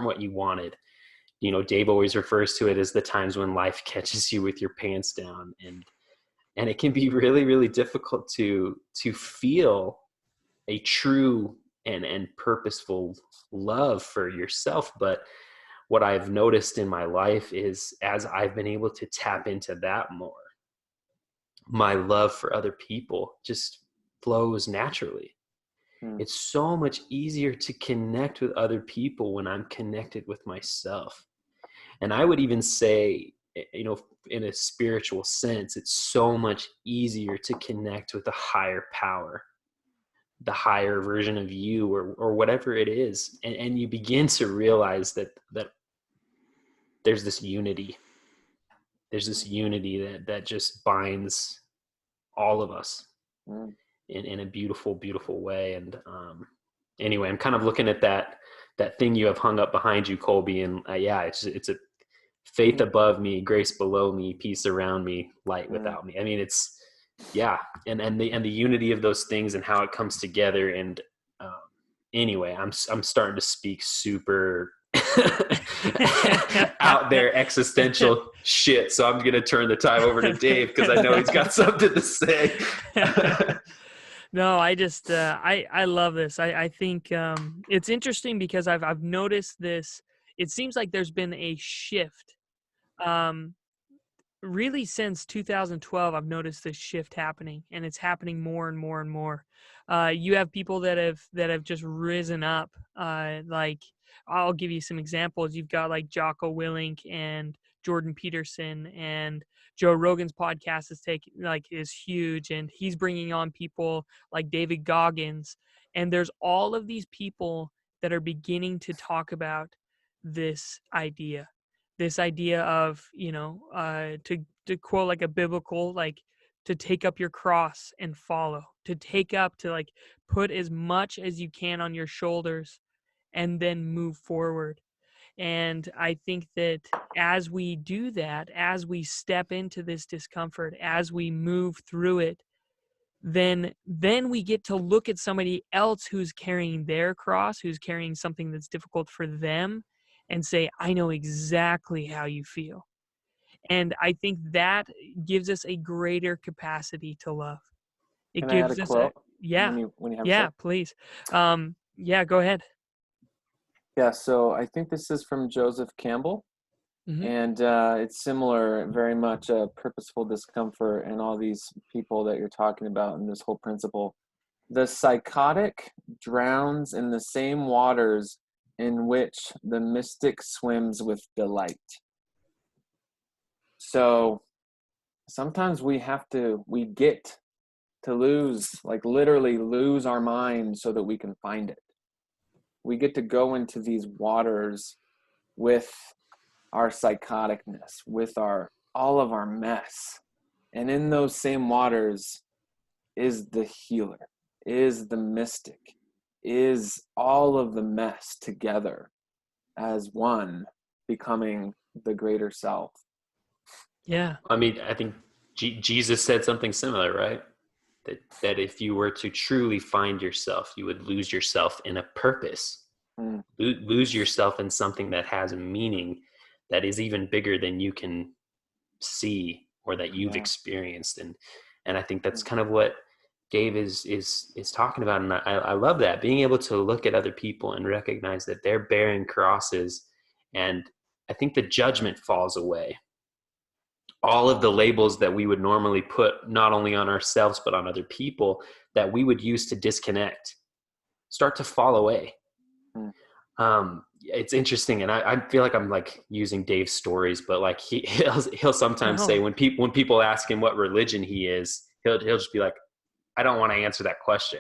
[SPEAKER 2] what you wanted. Dave always refers to it as the times when life catches you with your pants down, and it can be really, really difficult to feel a true and purposeful love for yourself. But what I've noticed in my life is, as I've been able to tap into that more, my love for other people just flows naturally. It's so much easier to connect with other people when I'm connected with myself. And I would even say, in a spiritual sense, it's so much easier to connect with a higher power, the higher version of you, or whatever it is. And you begin to realize that there's this unity. There's this unity that just binds all of us in a beautiful, beautiful way. And anyway, I'm kind of looking at that thing you have hung up behind you, Colby, and it's a faith above me, grace below me, peace around me, light without me. I mean, it's and the unity of those things and how it comes together. And anyway, I'm starting to speak super out there existential shit. So I'm going to turn the time over to Dave because I know he's got something to say.
[SPEAKER 1] No, I just I love this. I think it's interesting because I've noticed this. It seems like there's been a shift. Really since 2012, I've noticed this shift happening, and it's happening more and more and more. You have people that have just risen up. Like, I'll give you some examples. You've got like Jocko Willink and Jordan Peterson, and Joe Rogan's podcast is huge, and he's bringing on people like David Goggins, and there's all of these people that are beginning to talk about this idea of, to quote like a biblical, like, to take up your cross and follow, to like put as much as you can on your shoulders and then move forward. And I think that as we do that, as we step into this discomfort, as we move through it, then we get to look at somebody else who's carrying their cross, who's carrying something that's difficult for them, and say, I know exactly how you feel. And I think that gives us a greater capacity to love. It
[SPEAKER 3] Can I add
[SPEAKER 1] gives
[SPEAKER 3] a
[SPEAKER 1] us
[SPEAKER 3] quote?
[SPEAKER 1] yeah,
[SPEAKER 3] When you have a
[SPEAKER 1] yeah,
[SPEAKER 3] sec?
[SPEAKER 1] please. Yeah, go ahead.
[SPEAKER 3] Yeah, so I think this is from Joseph Campbell.
[SPEAKER 1] Mm-hmm.
[SPEAKER 3] And it's similar, very much purposeful discomfort and all these people that you're talking about in this whole principle. The psychotic drowns in the same waters in which the mystic swims with delight. So sometimes we get to lose, like literally lose our mind so that we can find it. We get to go into these waters with our psychoticness, with all of our mess. And in those same waters is the healer, is the mystic, is all of the mess together as one, becoming the greater self.
[SPEAKER 1] Yeah.
[SPEAKER 2] I mean, I think Jesus said something similar, right? That if you were to truly find yourself, you would lose yourself in a purpose. Lose yourself in something that has a meaning that is even bigger than you can see or that you've experienced. And I think that's kind of what Dave is talking about. And I love that, being able to look at other people and recognize that they're bearing crosses. And I think the judgment falls away. All of the labels that we would normally put not only on ourselves, but on other people that we would use to disconnect start to fall away. It's interesting. And I feel like I'm like using Dave's stories, but like he'll sometimes say when people ask him what religion he is, he'll just be like, I don't want to answer that question,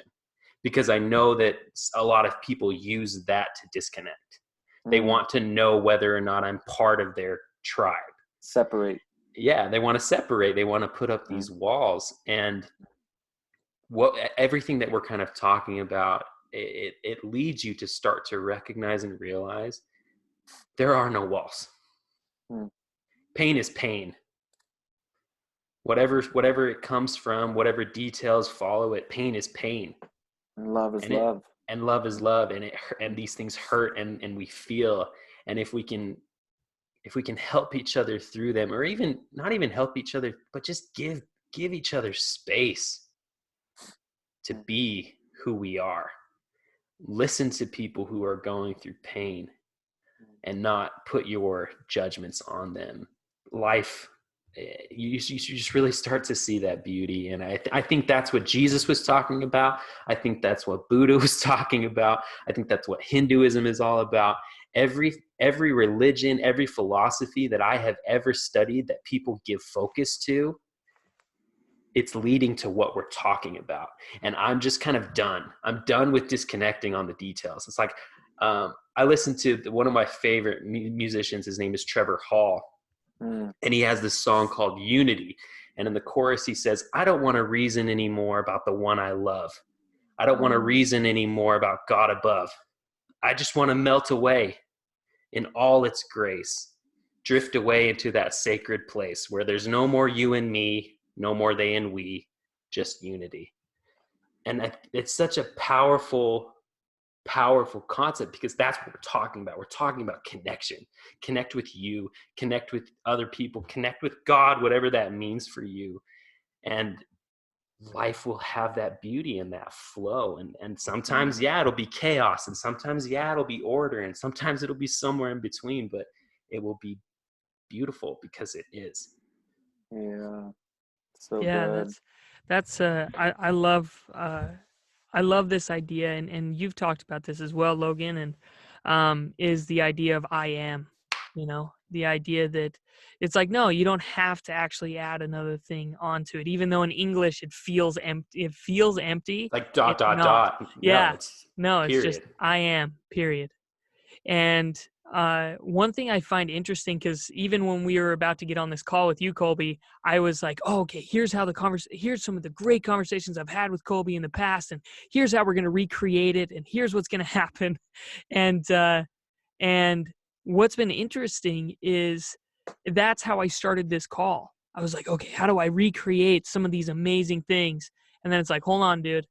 [SPEAKER 2] because I know that a lot of people use that to disconnect. They want to know whether or not I'm part of their tribe.
[SPEAKER 3] Separate.
[SPEAKER 2] Yeah, they want to separate. They want to put up these walls. And everything that we're kind of talking about, it leads you to start to recognize and realize there are no walls. Pain is pain. Whatever it comes from, whatever details follow it, pain is pain.
[SPEAKER 3] And love is love.
[SPEAKER 2] And love is love. And these things hurt and we feel. And if we can help each other through them, or even not even help each other, but just give each other space to be who we are. Listen to people who are going through pain and not put your judgments on them. Life, you just really start to see that beauty. And I think that's what Jesus was talking about. I think that's what Buddha was talking about. I think that's what Hinduism is all about. Every religion, every philosophy that I have ever studied that people give focus to, it's leading to what we're talking about. And I'm just kind of done. I'm done with disconnecting on the details. It's like, I listened to one of my favorite musicians. His name is Trevor Hall. And he has this song called Unity. And in the chorus, he says, I don't want to reason anymore about the one I love. I don't want to reason anymore about God above. I just want to melt away in all its grace, drift away into that sacred place where there's no more you and me, no more they and we, just unity. And it's such a powerful powerful concept, because that's what we're talking about. We're talking about connection. Connect with you, connect with other people, connect with God, whatever that means for you. And life will have that beauty and that flow. And sometimes, yeah, it'll be chaos. And sometimes, yeah, it'll be order. And sometimes it'll be somewhere in between, but it will be beautiful because it is.
[SPEAKER 3] Yeah. So
[SPEAKER 1] Yeah,
[SPEAKER 3] good.
[SPEAKER 1] that's I love this idea, and you've talked about this as well, Logan, and is the idea of I am, the idea that it's like, no, you don't have to actually add another thing onto it, even though in English it feels empty. It feels empty.
[SPEAKER 2] Like
[SPEAKER 1] It's not.
[SPEAKER 2] No,
[SPEAKER 1] Yeah,
[SPEAKER 2] it's
[SPEAKER 1] no, it's just
[SPEAKER 2] period.
[SPEAKER 1] I am, period. And one thing I find interesting, because even when we were about to get on this call with you, Colby, I was like, oh, okay, here's some of the great conversations I've had with Colby in the past, and here's how we're going to recreate it, and here's what's going to happen. And what's been interesting is that's how I started this call. I was like, okay, how do I recreate some of these amazing things? And then it's like, hold on, dude,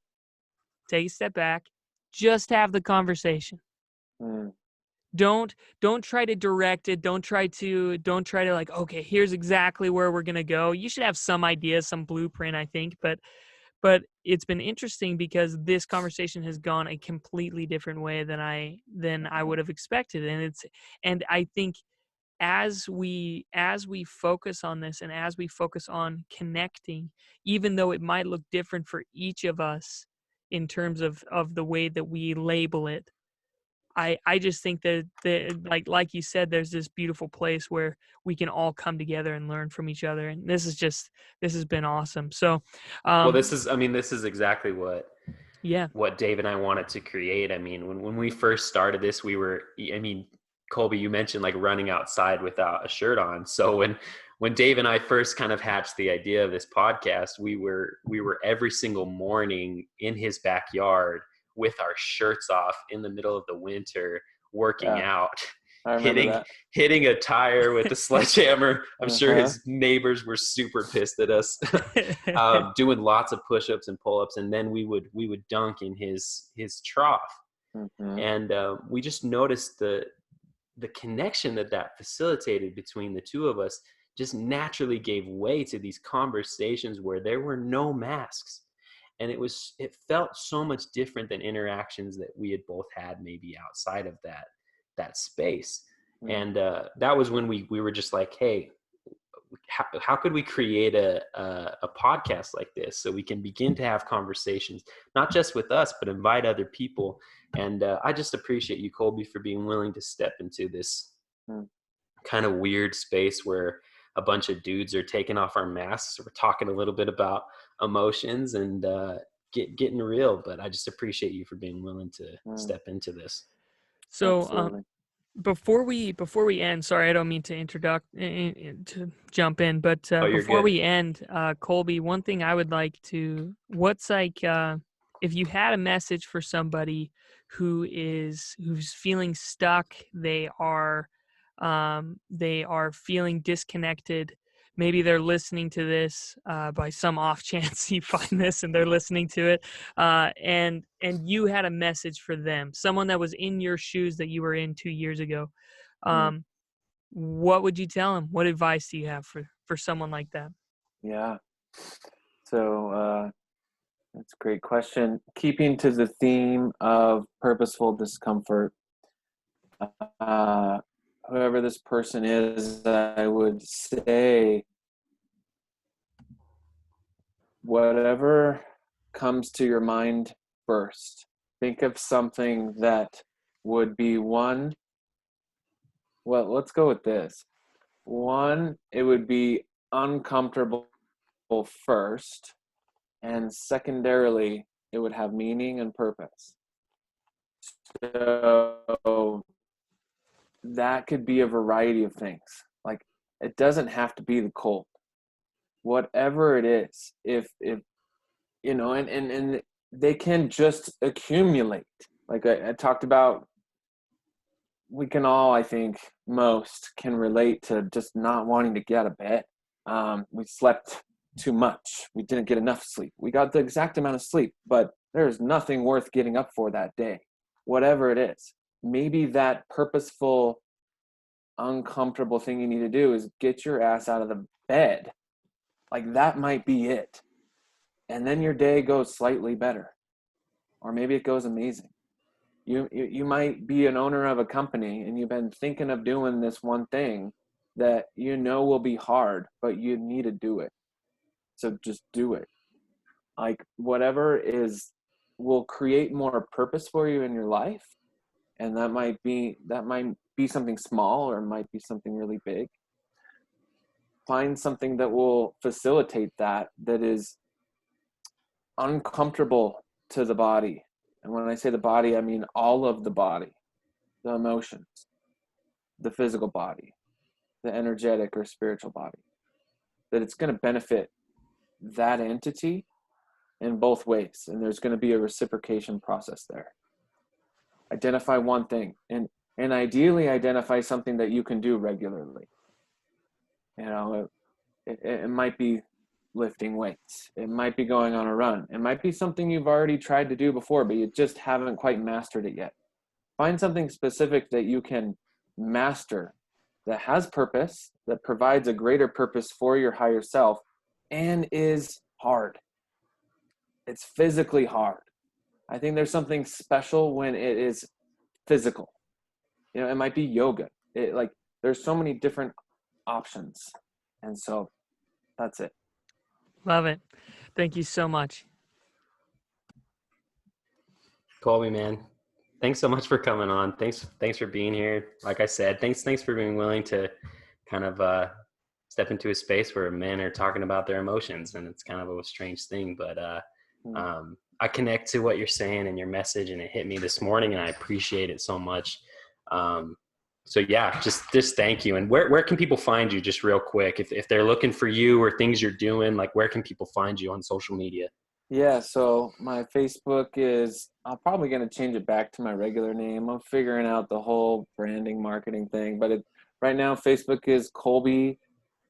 [SPEAKER 1] take a step back, just have the conversation.
[SPEAKER 3] Mm.
[SPEAKER 1] Don't try to direct it. Don't try to like, okay, here's exactly where we're going to go. You should have some idea, some blueprint, I think, but it's been interesting because this conversation has gone a completely different way than I would have expected. And I think as we focus on this, and as we focus on connecting, even though it might look different for each of us in terms of the way that we label it, I just think that like you said, there's this beautiful place where we can all come together and learn from each other, and this has been awesome. So,
[SPEAKER 2] Well, this is exactly
[SPEAKER 1] yeah,
[SPEAKER 2] what Dave and I wanted to create. I mean, when we first started this, Colby, you mentioned like running outside without a shirt on. So when Dave and I first kind of hatched the idea of this podcast, we were every single morning in his backyard with our shirts off in the middle of the winter, working out,
[SPEAKER 3] I remember
[SPEAKER 2] hitting a tire with a sledgehammer. I'm sure
[SPEAKER 3] Uh-huh.
[SPEAKER 2] his neighbors were super pissed at us. Doing lots of push-ups and pull-ups, and then we would dunk in his trough.
[SPEAKER 3] Mm-hmm.
[SPEAKER 2] And we just noticed the connection that facilitated between the two of us just naturally gave way to these conversations where there were no masks. And it felt so much different than interactions that we had both had maybe outside of that space.
[SPEAKER 3] Mm-hmm.
[SPEAKER 2] And that was when we were just like, hey, how could we create a podcast like this so we can begin to have conversations, not just with us, but invite other people. And I just appreciate you, Colby, for being willing to step into this kind of weird space where a bunch of dudes are taking off our masks. We're talking a little bit about emotions and getting real, but I just appreciate you for being willing to step into this.
[SPEAKER 1] So before we end, sorry, I don't mean to to jump in, but before we end, Colby, one thing I would like to, if you had a message for somebody who's feeling stuck, they are feeling disconnected. Maybe they're listening to this by some off chance you find this and they're listening to it, and you had a message for them, someone that was in your shoes that you were in 2 years ago. What would you tell them? What advice do you have for someone like that?
[SPEAKER 3] Yeah. So that's a great question. Keeping to the theme of purposeful discomfort, whoever this person is, I would say whatever comes to your mind first. Think of something that would be one. Well, let's go with this. One, it would be uncomfortable first, and secondarily, it would have meaning and purpose. So that could be a variety of things. Like, it doesn't have to be the cold. Whatever it is, if you know, and they can just accumulate. Like I talked about, we can all, I think most can relate to just not wanting to get out of bed. We slept too much. We didn't get enough sleep. We got the exact amount of sleep, but there's nothing worth getting up for that day. whatever it is. Maybe that purposeful, uncomfortable thing you need to do is get your ass out of the bed. Like, that might be it. And then your day goes slightly better. Or maybe it goes amazing. You might be an owner of a company and you've been thinking of doing this one thing that you know will be hard, but you need to do it. So just do it. Like, whatever will create more purpose for you in your life. And that might be something small, or it might be something really big. Find something that will facilitate that is uncomfortable to the body. And when I say the body, I mean all of the body, the emotions, the physical body, the energetic or spiritual body, that it's going to benefit that entity in both ways. And there's going to be a reciprocation process there. Identify one thing, and ideally identify something that you can do regularly. You know, it might be lifting weights. It might be going on a run. It might be something you've already tried to do before, but you just haven't quite mastered it yet. Find something specific that you can master, that has purpose, that provides a greater purpose for your higher self, and is hard. It's physically hard. I think there's something special when it is physical. You know, it might be yoga. There's so many different options. And so that's it.
[SPEAKER 1] Love it. Thank you so much.
[SPEAKER 2] Colby, man, thanks so much for coming on. Thanks for being here. Like I said, thanks for being willing to kind of step into a space where men are talking about their emotions, and it's kind of a strange thing, but I connect to what you're saying and your message, and it hit me this morning, and I appreciate it so much. So yeah, just thank you. And where can people find you, just real quick, if they're looking for you or things you're doing, like where can people find you on social media?
[SPEAKER 3] Yeah, so my Facebook is, I'm probably going to change it back to my regular name. I'm figuring out the whole branding marketing thing, but right now Facebook is Colby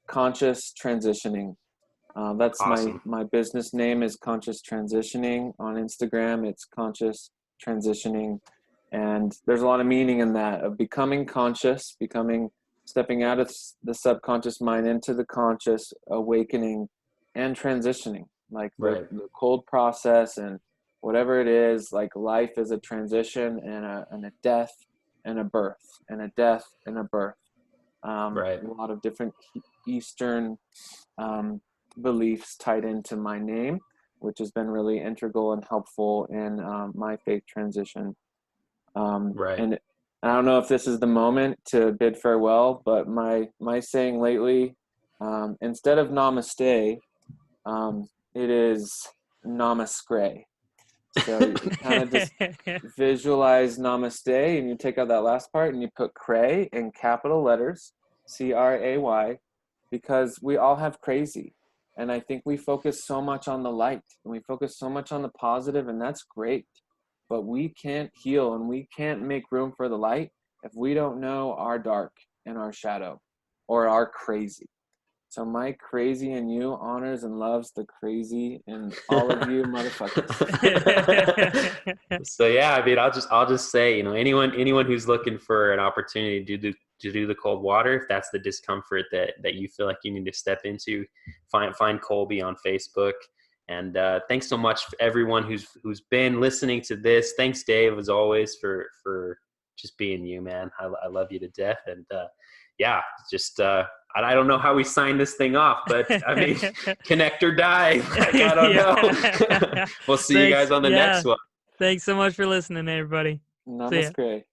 [SPEAKER 3] Conscious Transitioning. That's
[SPEAKER 2] awesome.
[SPEAKER 3] My business name is Conscious Transitioning. On Instagram, it's Conscious Transitioning. And there's a lot of meaning in that, of becoming conscious, stepping out of the subconscious mind into the conscious, awakening, and transitioning. Like the cold process and whatever it is, like life is a transition and a death and a birth and a death and a birth. A lot of different Eastern beliefs tied into my name, which has been really integral and helpful in my faith transition. And I don't know if this is the moment to bid farewell, but my saying lately, instead of namaste, it is namaskray. So you kind of just visualize namaste, and you take out that last part and you put cray in capital letters, CRAY, because we all have crazy. And I think we focus so much on the light and we focus so much on the positive, and that's great. But we can't heal and we can't make room for the light if we don't know our dark and our shadow or our crazy. So my crazy in you honors and loves the crazy in all of you motherfuckers.
[SPEAKER 2] So yeah, I mean, I'll just say, you know, anyone who's looking for an opportunity to do the cold water, if that's the discomfort that you feel like you need to step into, find Colby on Facebook. And thanks so much for everyone who's been listening to this. Thanks, Dave, as always, for just being you, man. I love you to death. And yeah, just I don't know how we sign this thing off, but I mean, connect or die. Like, I don't know. We'll see you guys on the next one.
[SPEAKER 1] Thanks so much for listening, everybody.
[SPEAKER 3] Namaste.